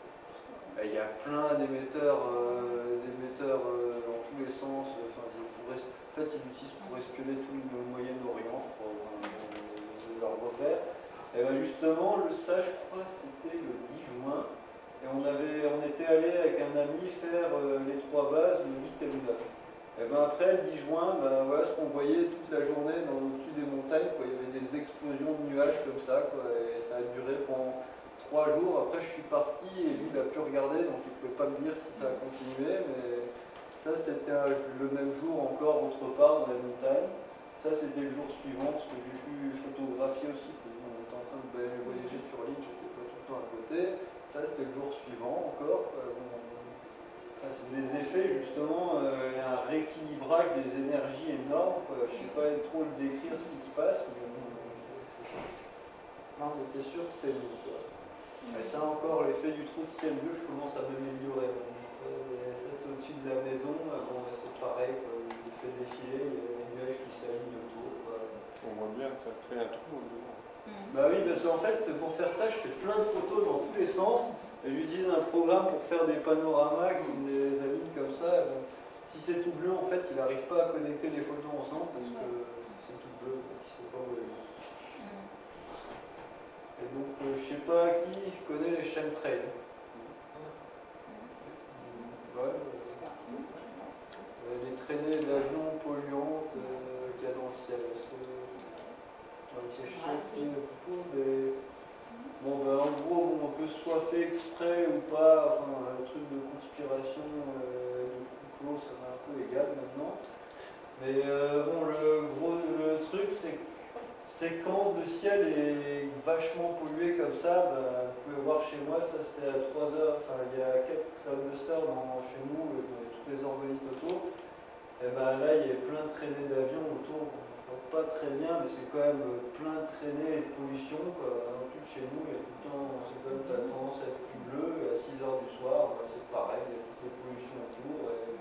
Il y a plein d'émetteurs dans tous les sens. En fait, ils l'utilisent pour espionner tout le Moyen-Orient, je crois, de leur refaire. Et bien justement, ça, je crois, c'était le 10 juin. et on était allé avec un ami faire les 3 bases le 8 et le 9. Et ben après, le 10 juin, ben voilà ce qu'on voyait toute la journée au-dessus des montagnes, quoi. Il y avait des explosions de nuages comme ça, quoi, et ça a duré pendant 3 jours. Après, je suis parti et lui, il a pu regarder, donc il ne pouvait pas me dire si ça a continué, mais ça, c'était le même jour encore autre part dans les montagnes. Ça, c'était le jour suivant, parce que j'ai pu photographier aussi, parce qu'on était en train de voyager sur l'île, j'étais pas tout le temps à côté. Ça, c'était le jour suivant encore. C'est des effets, justement, il y a un rééquilibrage des énergies énormes, quoi. Je ne sais pas trop le décrire ce qui se passe, mais non, j'étais sûr que c'était nous, quoi. Et ça encore, l'effet du trou de ciel bleu, je commence à m'améliorer. Ça, c'est au-dessus de la maison, bon, c'est pareil, quoi. Il fait défiler, il y a les nuages qui s'alignent autour, quoi. On voit bien que ça crée un trou dedans. Bah oui, parce qu'en fait, pour faire ça, je fais plein de photos dans tous les sens. Et j'utilise un programme pour faire des panoramas qui me les aligne comme ça. Bon, si c'est tout bleu, en fait, il n'arrive pas à connecter les photos ensemble parce que c'est tout bleu, donc il ne sait pas où aller. Et donc, je ne sais pas qui connaît les chemtrails. Ouais, les traînées d'avions polluantes qu'il y a dans le ciel. C'est chouette. Bon, ben, en gros, on peut soit fait exprès ou pas, enfin, le truc de conspiration de complot, ça m'est un peu égal maintenant. Mais bon, le truc, c'est quand le ciel est vachement pollué comme ça, ben, vous pouvez voir chez moi, ça c'était à 3 heures, enfin, il y a 4 clusters chez nous, il y a toutes les orbolites autour. Et ben là, il y a plein de traînées d'avions autour. Pas très bien, mais c'est quand même plein de traînées et de pollution, quoi. En plus, chez nous, il y a tout le temps, c'est quand même la tendance à être plus bleu, et à 6 h du soir, ben, c'est pareil, il y a toutes les pollutions autour, et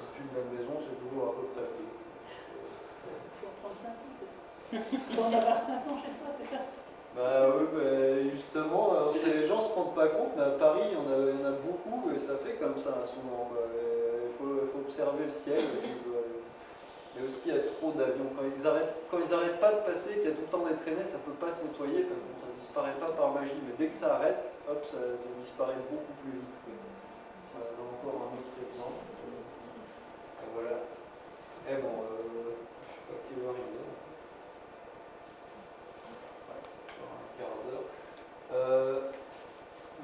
au-dessus de la maison, c'est toujours à peu près bleu. Il faut en prendre 500, c'est ça? Il faut en avoir 500 chez soi, c'est ça? Bah oui, bah, justement, les gens ne se rendent pas compte, mais à Paris, il y en a beaucoup, et ça fait comme ça, souvent. Il faut observer le ciel aussi. Et aussi, il y a trop d'avions. Quand ils arrêtent pas de passer, qu'il y a tout le temps des traînées, ça ne peut pas se nettoyer parce que ça ne disparaît pas par magie. Mais dès que ça arrête, hop, ça disparaît beaucoup plus vite. Voilà, encore un autre exemple. Et voilà. Et bon, je ne sais pas quelle heure il est. Ouais, encore un quart d'heure.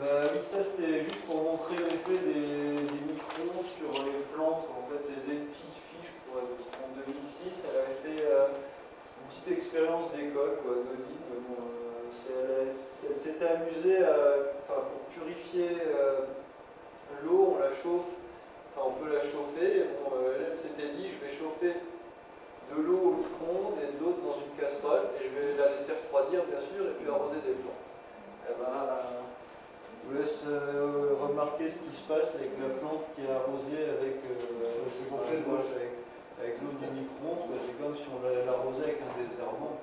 Bah oui, ça c'était juste pour montrer l'effet des microns sur les plantes. En fait, c'est des petites fiches en 2006. Elle avait fait une petite expérience d'école, d'audit. Elle s'était amusée pour purifier l'eau, on la chauffe, enfin on peut la chauffer. Et bon, elle s'était dit, je vais chauffer de l'eau au micro-ondes et de l'eau dans une casserole et je vais la laisser refroidir, bien sûr, et puis arroser des plantes. Et ben, je vous laisse remarquer ce qui se passe avec la plante qui est arrosée avec l'eau du micro-ondes. C'est comme si on l'arrosait avec un désherbant.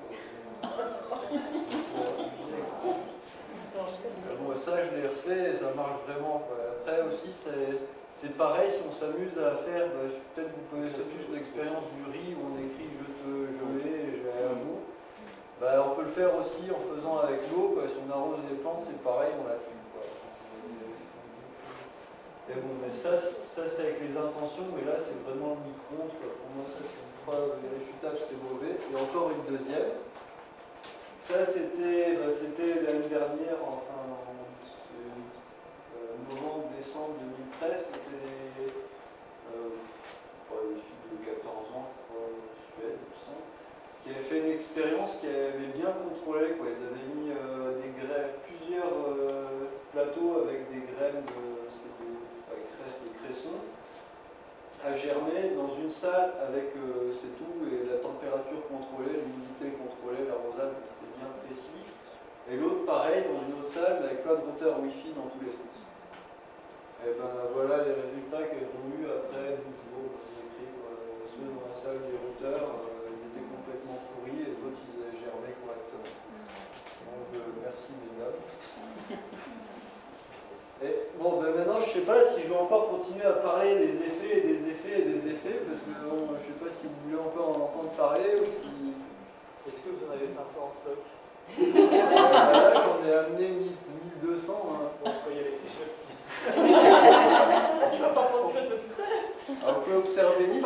Bon, ça, je l'ai refait et ça marche vraiment. Après aussi, c'est pareil si on s'amuse à faire, peut-être vous connaissez tous l'expérience du riz où on écrit je hais et j'ai à vous. On peut le faire aussi en faisant avec l'eau. Si on arrose les plantes, c'est pareil, on la tue. Et bon, mais ça c'est avec les intentions, mais là c'est vraiment le micro-ondes. Pour moi, ça c'est une preuve irréfutable, c'est mauvais. Et encore une deuxième. Ça c'était l'année dernière, enfin en novembre-décembre 2013, c'était les filles de 14 ans, je crois, en Suède, il me semble, qui avaient fait une expérience qui avait bien contrôlé. Ils avaient mis plusieurs plateaux avec des graines de cressons à germer dans une salle avec c'est tout, et la température contrôlée, l'humidité contrôlée, l'arrosage était bien précis. Et l'autre pareil dans une autre salle avec plein de routeurs Wi-Fi dans tous les sens. Et ben voilà les résultats qu'elles ont eu après 12 jours. Ceux dans la salle des routeurs, ils étaient complètement pourris et d'autres ils avaient germé correctement. Donc merci mesdames. Et bon, maintenant, je ne sais pas si je vais encore continuer à parler des effets et des effets et des effets, parce que bon, je ne sais pas si vous voulez encore en entendre parler ou si... Est-ce que vous en avez 500 en stock? Là, j'en ai amené 1200. Bon, il faut y aller. Tu vas pas prendre photo tout seul. Alors, on peut observer l'île,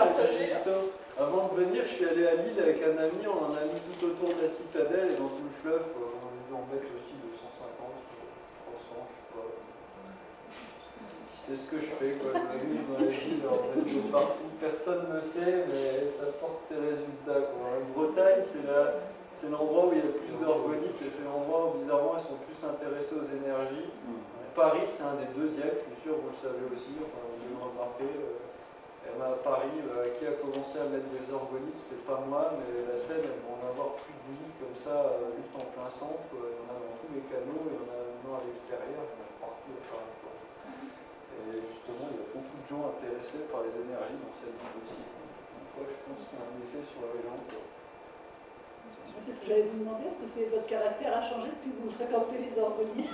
justement. Avant de venir, je suis allé à Lille avec un ami, on en a mis tout autour de la citadelle et dans tout le fleuve, quoi. On a dû en mettre aussi 250, 300, je sais pas. C'est ce que je fais, quoi. Je m'amuse dans les villes, en fait, de partout, personne ne sait, mais ça porte ses résultats, quoi. En Bretagne, c'est l'endroit où il y a le plus d'orgonites et c'est l'endroit où, bizarrement, ils sont plus intéressés aux énergies. Paris, c'est un des deuxièmes, je suis sûr, vous le savez aussi, enfin, vous devez le remarquer. À Paris, qui a commencé à mettre des orgonites, c'était pas moi, mais la Seine, elle va en avoir plus de 1000 comme ça, juste en plein centre. Il y en a dans tous les canaux, il y en a maintenant à l'extérieur, il y en a partout à Paris. Et justement, il y a beaucoup de gens intéressés par les énergies dans cette ville aussi. Donc, moi, je pense que c'est un effet sur les gens. C'est ce que j'allais vous demander, est-ce que votre caractère a changé depuis que vous fréquentez les orgonites?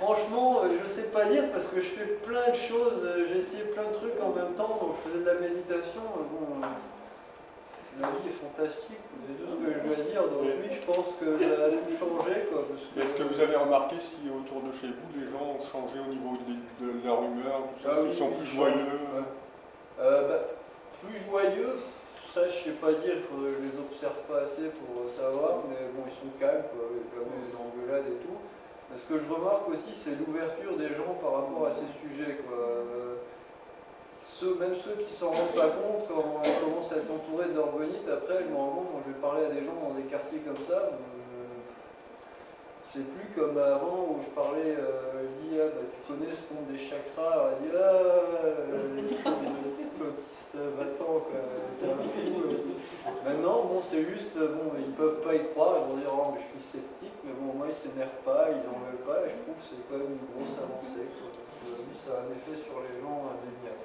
Franchement, je sais pas dire parce que je fais plein de choses, j'ai essayé plein de trucs en même temps, donc je faisais de la méditation. Bon, la vie est fantastique, c'est tout ce que je dois dire, donc oui, je pense que ça a tout changé. Est-ce que vous avez remarqué si autour de chez vous, les gens ont changé au niveau de leur humeur, ils sont plus joyeux? Plus joyeux, ça je sais pas dire, je les observe pas assez pour savoir, mais bon, ils sont calmes, quoi, avec quand même les engueulades et tout. Mais ce que je remarque aussi, c'est l'ouverture des gens par rapport à ces sujets, quoi. Même ceux qui s'en rendent pas compte, quand on commence à être entouré d'orgonites, après, je me rends compte, quand je vais parler à des gens dans des quartiers comme ça, c'est plus comme avant où je parlais, je dis, ah, bah, tu connais ce monde des chakras, elle dit, l'autiste, va-t'en, quoi, t'es un fou. Maintenant, bon, c'est juste, bon, ils peuvent pas y croire, ils vont dire, oh, mais je suis sceptique, mais bon, moi, ils s'énervent pas, ils en veulent pas, et je trouve que c'est quand même une grosse avancée, quoi. Lui, ça a un effet sur les gens indéniable.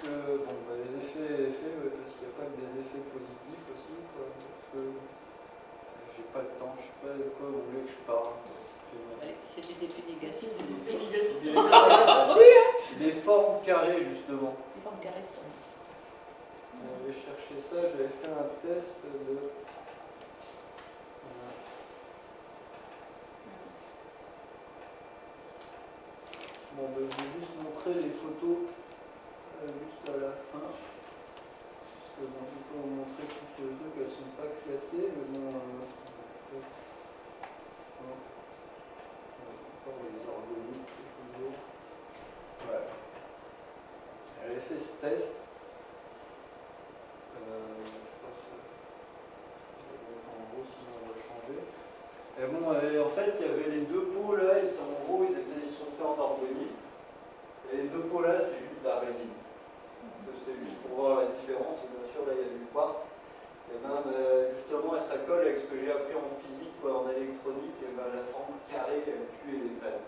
Les effets, parce qu'il n'y a pas que des effets positifs aussi, quoi, parce que j'ai pas le temps, je sais pas de quoi vous voulez que je parle. C'est des effets négatifs. Les effets négatifs. Les formes carrées, justement. Les formes carrées, c'est J'avais cherché ça, j'avais fait un test de... Bon, ben, je vais juste montrer les photos juste à la fin. Parce que bon, je peux vous montrer toutes les trucs, elles ne sont pas classées, mais bon... encore les orgonites, toujours. Voilà. J'avais fait ce test. Je pense en gros, sinon on va changer. Et bon, en fait, il y avait les deux pots là, en gros, ils sont faits en orgonite. Et les deux pots là, c'est juste de la résine. C'était juste pour voir la différence. Et bien sûr, là, il y a du quartz. Et même, justement, ça colle avec ce que j'ai appris en physique, quoi, en électronique. Et ben, la forme carrée, elle tuait les graines.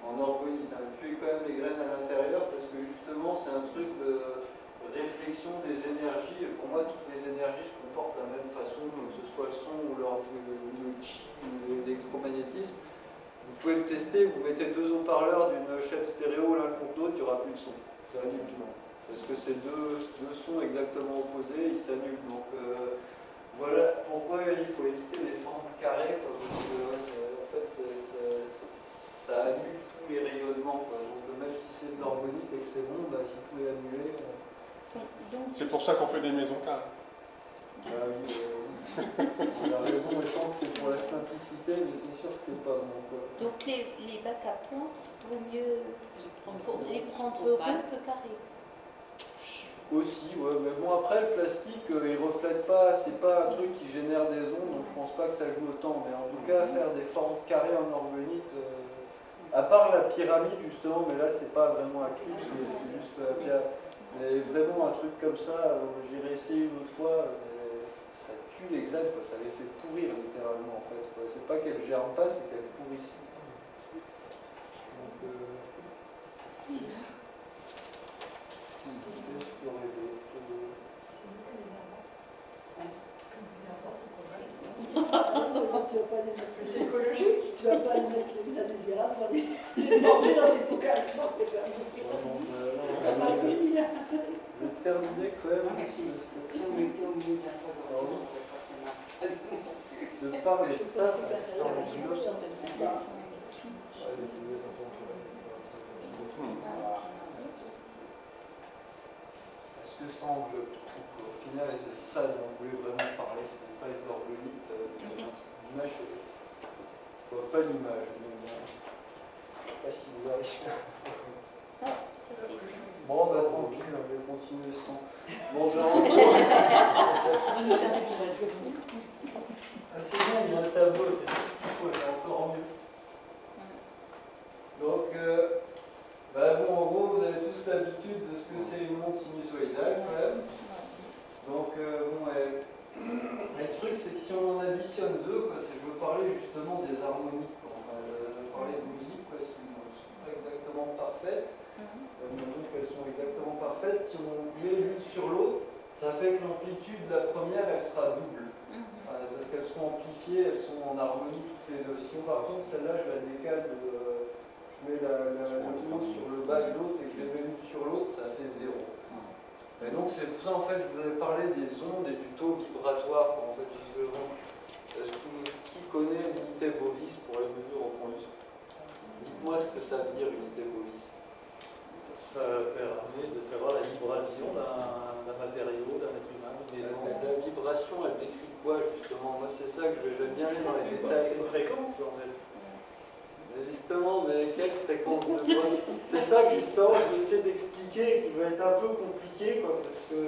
En orgonite, elle tuait quand même les graines à l'intérieur parce que justement, c'est un truc de réflexion des énergies. Et pour moi, toutes les énergies se comportent de la même façon, que ce soit le son ou le chi ou l'électromagnétisme. Vous pouvez le tester, vous mettez deux haut-parleurs d'une chaîne stéréo l'un contre l'autre, il n'y aura plus de son. Ça annule tout. Parce que c'est deux sons exactement opposés, ils s'annulent. Donc voilà pourquoi il faut éviter les formes carrées, parce que en fait, ça annule tous les rayonnements. Quoi. Donc même si c'est de l'orgonite et que c'est bon, bah, si tout est annulé... C'est pour ça qu'on fait des maisons carrées. La raison étant que c'est pour la simplicité, mais c'est sûr que c'est pas bon. Quoi. Donc les bacs à pointe, vaut mieux les prendre ronds que carrés. Aussi, ouais, mais bon après le plastique, il reflète pas, c'est pas un truc qui génère des ondes, donc je pense pas que ça joue autant. Mais en tout cas, faire des formes carrées en orgonite, à part la pyramide justement, mais là c'est pas vraiment un cube, c'est juste la pyramide. Mais vraiment un truc comme ça, j'irai essayer une autre fois. Ça tue les graines, quoi. Ça les fait pourrir littéralement en fait. C'est pas qu'elles germent pas, c'est qu'elles pourrissent. Donc, C'est écologique. Tu vas pas les mettre les arbres, les manger dans des pots carrés. Je vais terminer quand même. Si on mettait au milieu de la De parler de ça, C'est ça pas sent le Ça donne un son. Parce que ça englobe tout, quoi. Au final, c'est ça dont on voulait vraiment parler, ce n'est pas les orgonites. L'image, je vois pas l'image, mais bon, je sais pas si vous arrivez. Ah, ça c'est bien. Bon, bah tant pis, je vais continuer sans. Bon, ben en gros. Ah, c'est bien, il y a un tableau, c'est tout ce qu'il faut, c'est encore mieux. Donc, bah bon, en gros, vous avez tous l'habitude de ce que c'est une onde sinusoïdale quand même. Donc, bon, le truc, c'est que si on en additionne deux, quoi, je veux parler justement des harmoniques, quoi, enfin, parler de musique, quoi, si elles ne sont pas exactement parfaites. Imaginons qu'elles sont exactement parfaites. Si on met l'une sur l'autre, ça fait que l'amplitude de la première, elle sera double. Enfin, parce qu'elles sont amplifiées, elles sont en harmonie toutes les deux. Si par contre, celle-là, je la décale je mets le haut sur le bas de l'autre et que je les mets l'une sur l'autre, ça fait 0. Et donc c'est pour ça en fait je voulais parler des ondes et du taux vibratoire. En fait, qui connaît l'unité Bovis pour les mesures au point de vue? Dites-moi ce que ça veut dire l'unité Bovis. Ça permet de savoir la vibration d'un matériau, d'un être humain, d'une maison. La vibration, elle décrit quoi justement? Moi c'est ça que j'aime bien aller dans les détails. C'est une fréquence en fait. Mais justement, mais quelle fréquence de quoi? C'est ça que justement je vais essayer d'expliquer, qui va être un peu compliqué, quoi, parce que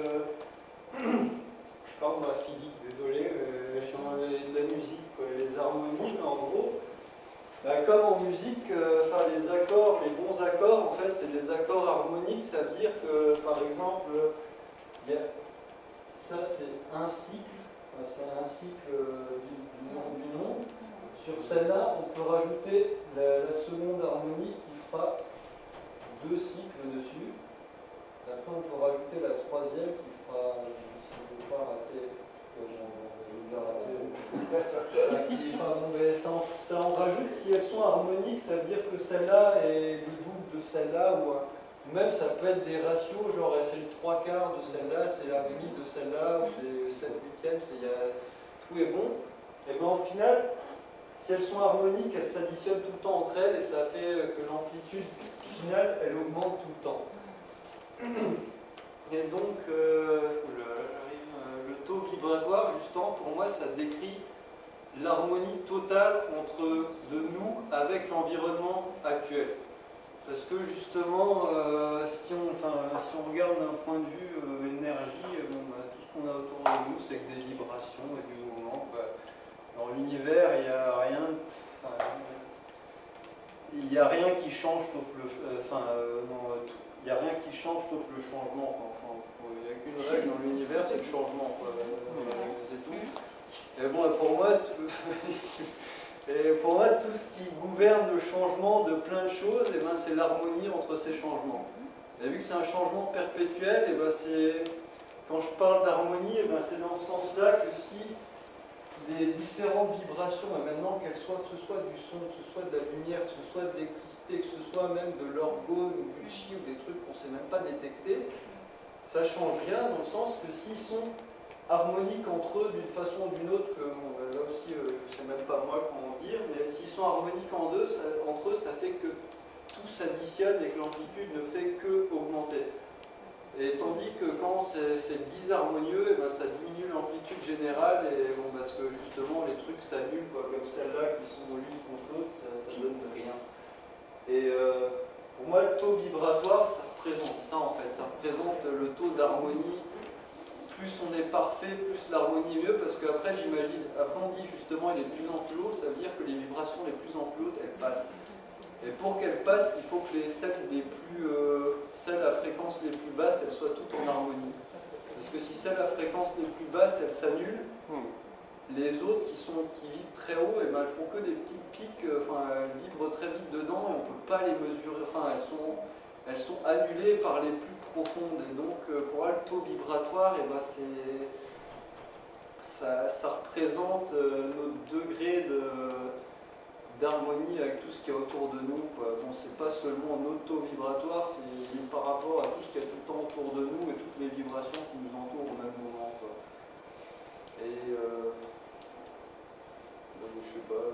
je parle de la physique, désolé, je suis dans de la musique, quoi, les harmonies, en gros. Bah, comme en musique, les accords, les bons accords, en fait, c'est des accords harmoniques, ça veut dire que, par exemple, ça c'est un cycle, du nom. Sur celle-là, on peut rajouter la seconde harmonie qui fera 2 cycles dessus. Après, on peut rajouter la troisième qui fera, si je ne veux pas rater, ça en rajoute. Si elles sont harmoniques, ça veut dire que celle-là est le double de celle-là, ou même ça peut être des ratios, genre c'est le 3/4 de celle-là, c'est la demi de celle-là, ou c'est 7/8, tout est bon. Et bien au final, si elles sont harmoniques, elles s'additionnent tout le temps entre elles et ça fait que l'amplitude finale, elle augmente tout le temps. Et donc, le taux vibratoire, justement, pour moi, ça décrit l'harmonie totale entre de nous avec l'environnement actuel. Parce que justement, si on regarde d'un point de vue énergie, tout ce qu'on a autour de nous, c'est que des vibrations et du mouvement. Dans l'univers, il n'y a rien qui change sauf il n'y a rien qui change sauf le changement. Il n'y a qu'une règle dans l'univers, c'est le changement. C'est tout. Et bon, pour moi, tout ce qui gouverne le changement de plein de choses, c'est l'harmonie entre ces changements. Et vu que c'est un changement perpétuel, quand je parle d'harmonie, c'est dans ce sens-là que si les différentes vibrations, et maintenant que ce soit du son, que ce soit de la lumière, que ce soit de l'électricité, que ce soit même de l'orgone ou du chi ou des trucs qu'on ne sait même pas détecter, ça ne change rien dans le sens que s'ils sont harmoniques entre eux d'une façon ou d'une autre, là aussi je ne sais même pas moi comment dire, mais s'ils sont harmoniques entre eux, ça fait que tout s'additionne et que l'amplitude ne fait que augmenter. Et tandis que quand c'est disharmonieux, ça diminue l'amplitude générale et parce que justement les trucs s'annulent, comme celles-là qui sont l'une contre l'autre, ça donne rien. Et pour moi, le taux vibratoire, ça représente ça en fait, ça représente le taux d'harmonie. Plus on est parfait, plus l'harmonie est mieux, parce qu'après on dit justement il est de plus en plus haut, ça veut dire que les vibrations les plus en plus hautes, elles passent. Et pour qu'elles passent, il faut que celles à fréquence les plus basses, elles soient toutes en harmonie. Parce que si celles à fréquence les plus basses, elles s'annulent, les autres qui vibrent très haut, elles font que des petits pics, elles vibrent très vite dedans et on ne peut pas les mesurer, elles sont annulées par les plus profondes. Et donc pour moi, le taux vibratoire, ça représente notre degré d'harmonie avec tout ce qu'il y a autour de nous. Bon, c'est pas seulement notre taux vibratoire, c'est par rapport à tout ce qu'il y a tout le temps autour de nous et toutes les vibrations qui nous entourent au même moment. Et je sais pas,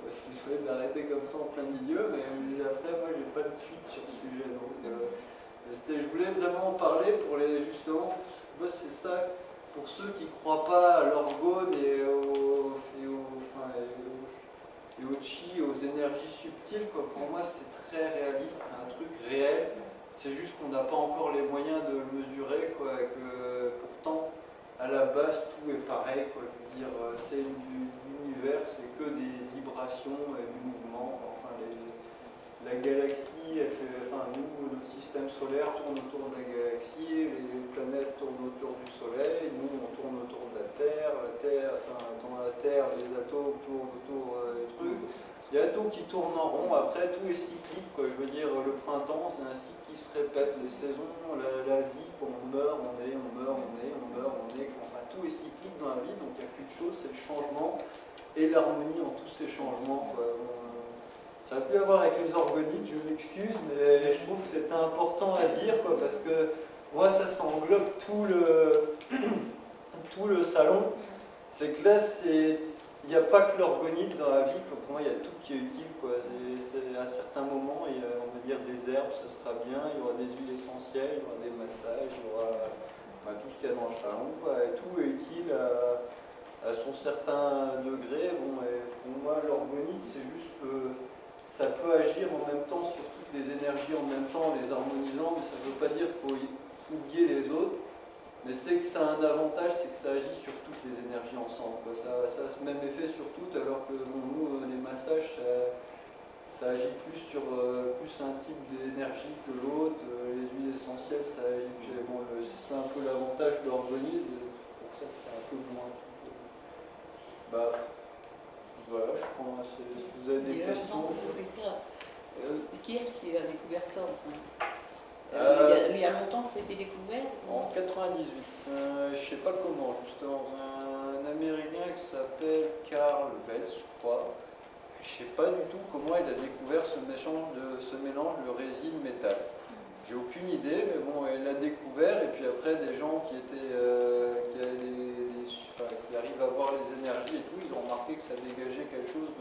si vous souhaitez d'arrêter comme ça en plein milieu, mais après, moi, j'ai pas de suite sur ce sujet. Donc, je voulais vraiment en parler pour les, justement, moi, c'est ça, pour ceux qui ne croient pas à l'orgone et au chi, aux énergies subtiles, quoi. Pour moi, c'est très réaliste, c'est un truc réel. C'est juste qu'on n'a pas encore les moyens de le mesurer, quoi, et que pourtant, à la base, tout est pareil, quoi. Je veux dire, c'est l'univers, c'est que des vibrations et du mouvement. Enfin, la galaxie, elle fait, enfin, nous, notre système solaire tourne autour de la galaxie, les planètes tournent autour du Soleil, nous, on tourne autour de la Terre, enfin, dans la Terre, les atomes tournent autour des trucs. Il y a tout qui tourne en rond, après tout est cyclique, quoi. Je veux dire, le printemps, c'est un cycle qui se répète, les saisons, la vie, on meurt, on est, on meurt, on est, on meurt, on est, enfin tout est cyclique dans la vie, donc il n'y a qu'une chose, c'est le changement et l'harmonie en tous ces changements, quoi. Ça n'a plus à voir avec les organites, je m'excuse, mais je trouve que c'était important à dire, quoi, parce que moi ça englobe tout le salon. C'est que là, il n'y a pas que l'orgonite dans la vie, pour moi il y a tout qui est utile, quoi. À certains moments, il y a, on va dire, des herbes, ça sera bien, il y aura des huiles essentielles, il y aura des massages, il y aura tout ce qu'il y a dans le salon, quoi. Et tout est utile à son certain degré. Bon, et pour moi, l'orgonite, c'est juste que ça peut agir en même temps sur toutes les énergies en même temps, en les harmonisant, mais ça ne veut pas dire qu'il faut oublier les autres. Mais c'est que ça a un avantage, c'est que ça agit sur toutes les énergies ensemble, quoi. Ça a ce même effet sur toutes, alors que bon, nous, les massages, ça agit plus sur plus un type d'énergie que l'autre. Les huiles essentielles, ça agit plus. Bon, c'est un peu l'avantage de l'organisme, pour ça que c'est un peu moins. Bah, voilà, je prends. Si vous avez des questions. Qui est-ce qui a découvert ça, enfin il y a longtemps que ça a été découvert? En 98, je ne sais pas comment, justement, un Américain qui s'appelle Carl Wells, je crois. Je ne sais pas du tout comment il a découvert ce mélange de résine-métal. J'ai aucune idée, mais bon, il l'a découvert, et puis après, des gens qui arrivent à voir les énergies et tout, ils ont remarqué que ça dégageait quelque chose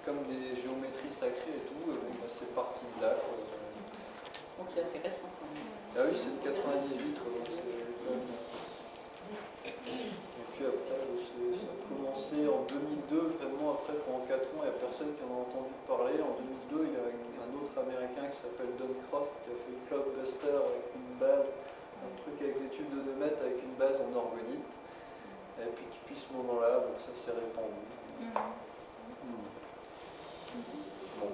comme des géométries sacrées et tout, et bon, c'est parti de là, quoi. Donc c'est assez récent quand même. Ah oui, c'est de 98, donc c'est... Et puis après, ça a commencé en 2002, vraiment après, pendant 4 ans, il n'y a personne qui en a entendu parler. En 2002, il y a un autre Américain qui s'appelle Don Croft, qui a fait Cloudbuster avec une base, un truc avec des tubes de 2 mètres avec une base en orgonite. Et puis depuis ce moment-là, donc ça s'est répandu. Bon.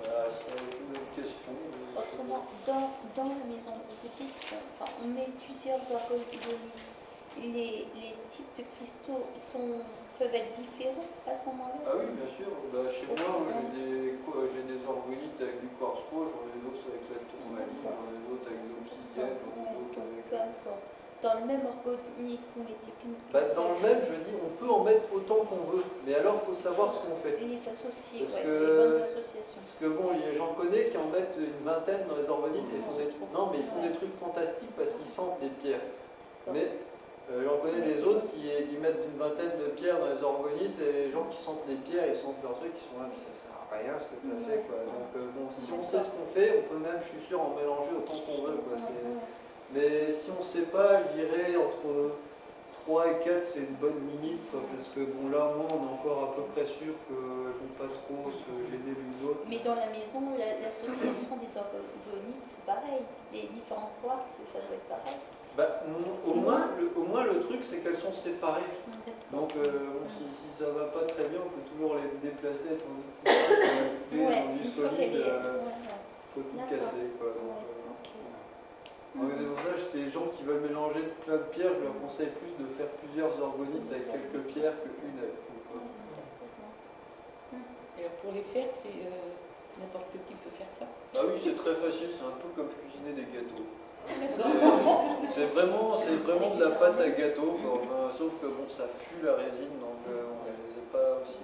Voilà, c'est une autre question. Autrement, dans la maison petite, enfin, on met plusieurs orgonites. Les types de cristaux peuvent être différents à ce moment-là? Ah oui, bien sûr. Bah, chez moi, j'ai des orgonites avec du quartz rouge, j'en ai d'autres avec la tourmaline, j'en ai d'autres avec de l'obsidienne, j'en ai d'autres avec... Peu importe. Dans le même orgonite, vous mettez qu'une... Dans le même, je dis, on peut en mettre autant qu'on veut, mais alors il faut savoir ce qu'on fait. Les associés, les bonnes associations. Parce que bon, j'en connais qui en mettent une vingtaine dans les orgonites et ils font des trucs... Non, mais ils font des trucs fantastiques parce qu'ils sentent des pierres. Mais j'en connais des autres qui mettent une vingtaine de pierres dans les orgonites et les gens qui sentent les pierres, ils sentent leurs trucs, ils sont là, mais ça sert à rien ce que tu as fait, quoi. Donc bon, si on sait ce qu'on fait, on peut même, je suis sûr, en mélanger autant qu'on veut, quoi. Mais si on ne sait pas, je dirais entre 3 et 4, c'est une bonne limite, quoi, parce que bon, là, moi, on est encore à peu près sûr que je ne vais pas trop se gêner l'une l'autre. Mais dans la maison, l'association des orgonites, c'est pareil. Les différents quarks, ça doit être pareil. Bah, au moins, le truc, c'est qu'elles sont séparées. Donc, si ça ne va pas très bien, on peut toujours les déplacer, dans du solide. Faut tout casser, quoi. C'est pour ça, c'est les gens qui veulent mélanger plein de pierres, je leur conseille plus de faire plusieurs orgonites avec quelques pierres qu'une avec une. Alors pour les faire, c'est n'importe qui peut faire ça? Ah oui, c'est très facile, c'est un peu comme cuisiner des gâteaux. C'est vraiment de la pâte à gâteau, enfin, sauf que bon, ça pue la résine, donc on ne les a pas aussi.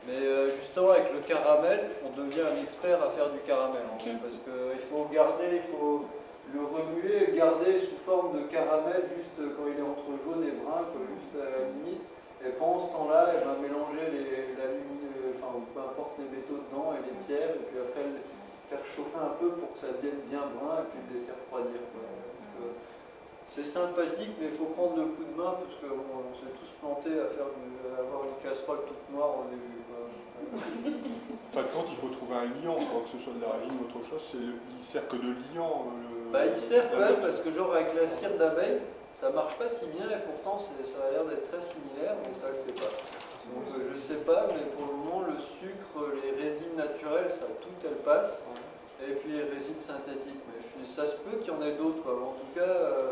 Mais justement, avec le caramel, on devient un expert à faire du caramel, en fait, parce qu'il faut garder, il faut le remuer et le garder sous forme de caramel juste quand il est entre jaune et brun, quoi, juste à la limite. Et pendant ce temps-là, elle va mélanger enfin peu importe les métaux dedans et les pierres, et puis après faire chauffer un peu pour que ça devienne bien brun, et puis le laisser refroidir. C'est sympathique, mais il faut prendre le coup de main, parce qu'on s'est tous plantés à avoir une casserole toute noire au début. En fin de compte, il faut trouver un liant, quoi, que ce soit de la résine ou autre chose. Il sert que de liant. Il sert quand même, parce que genre avec la cire d'abeille, ça marche pas si bien, et pourtant ça a l'air d'être très similaire, mais ça le fait pas. Donc je sais pas, mais pour le moment, le sucre, les résines naturelles, ça tout elles passent. Et puis les résines synthétiques, mais ça se peut qu'il y en ait d'autres, quoi. En tout cas...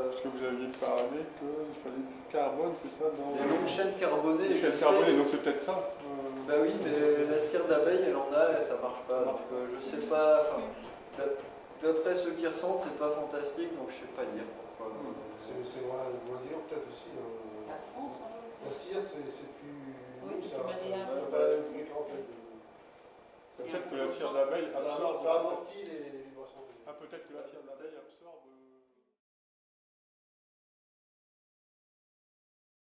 Parce que vous aviez parlé qu'il fallait du carbone, c'est ça dans... Des longues chaînes carbonées. Des chaînes carbonées, donc c'est peut-être ça. Bah oui, mais la cire d'abeille, elle en a, et ça marche pas. Donc je sais pas... D'après ceux qui ressentent, c'est pas fantastique, donc je sais pas dire pourquoi. C'est moins dur peut-être aussi. Ça fond, ça. La cire, c'est plus... Oui, c'est ça, plus malléable. c'est pas fréquent en fait. Peut-être que la cire d'abeille absorbe... Ça amortit les vibrations. Ah, peut-être que la cire d'abeille absorbe...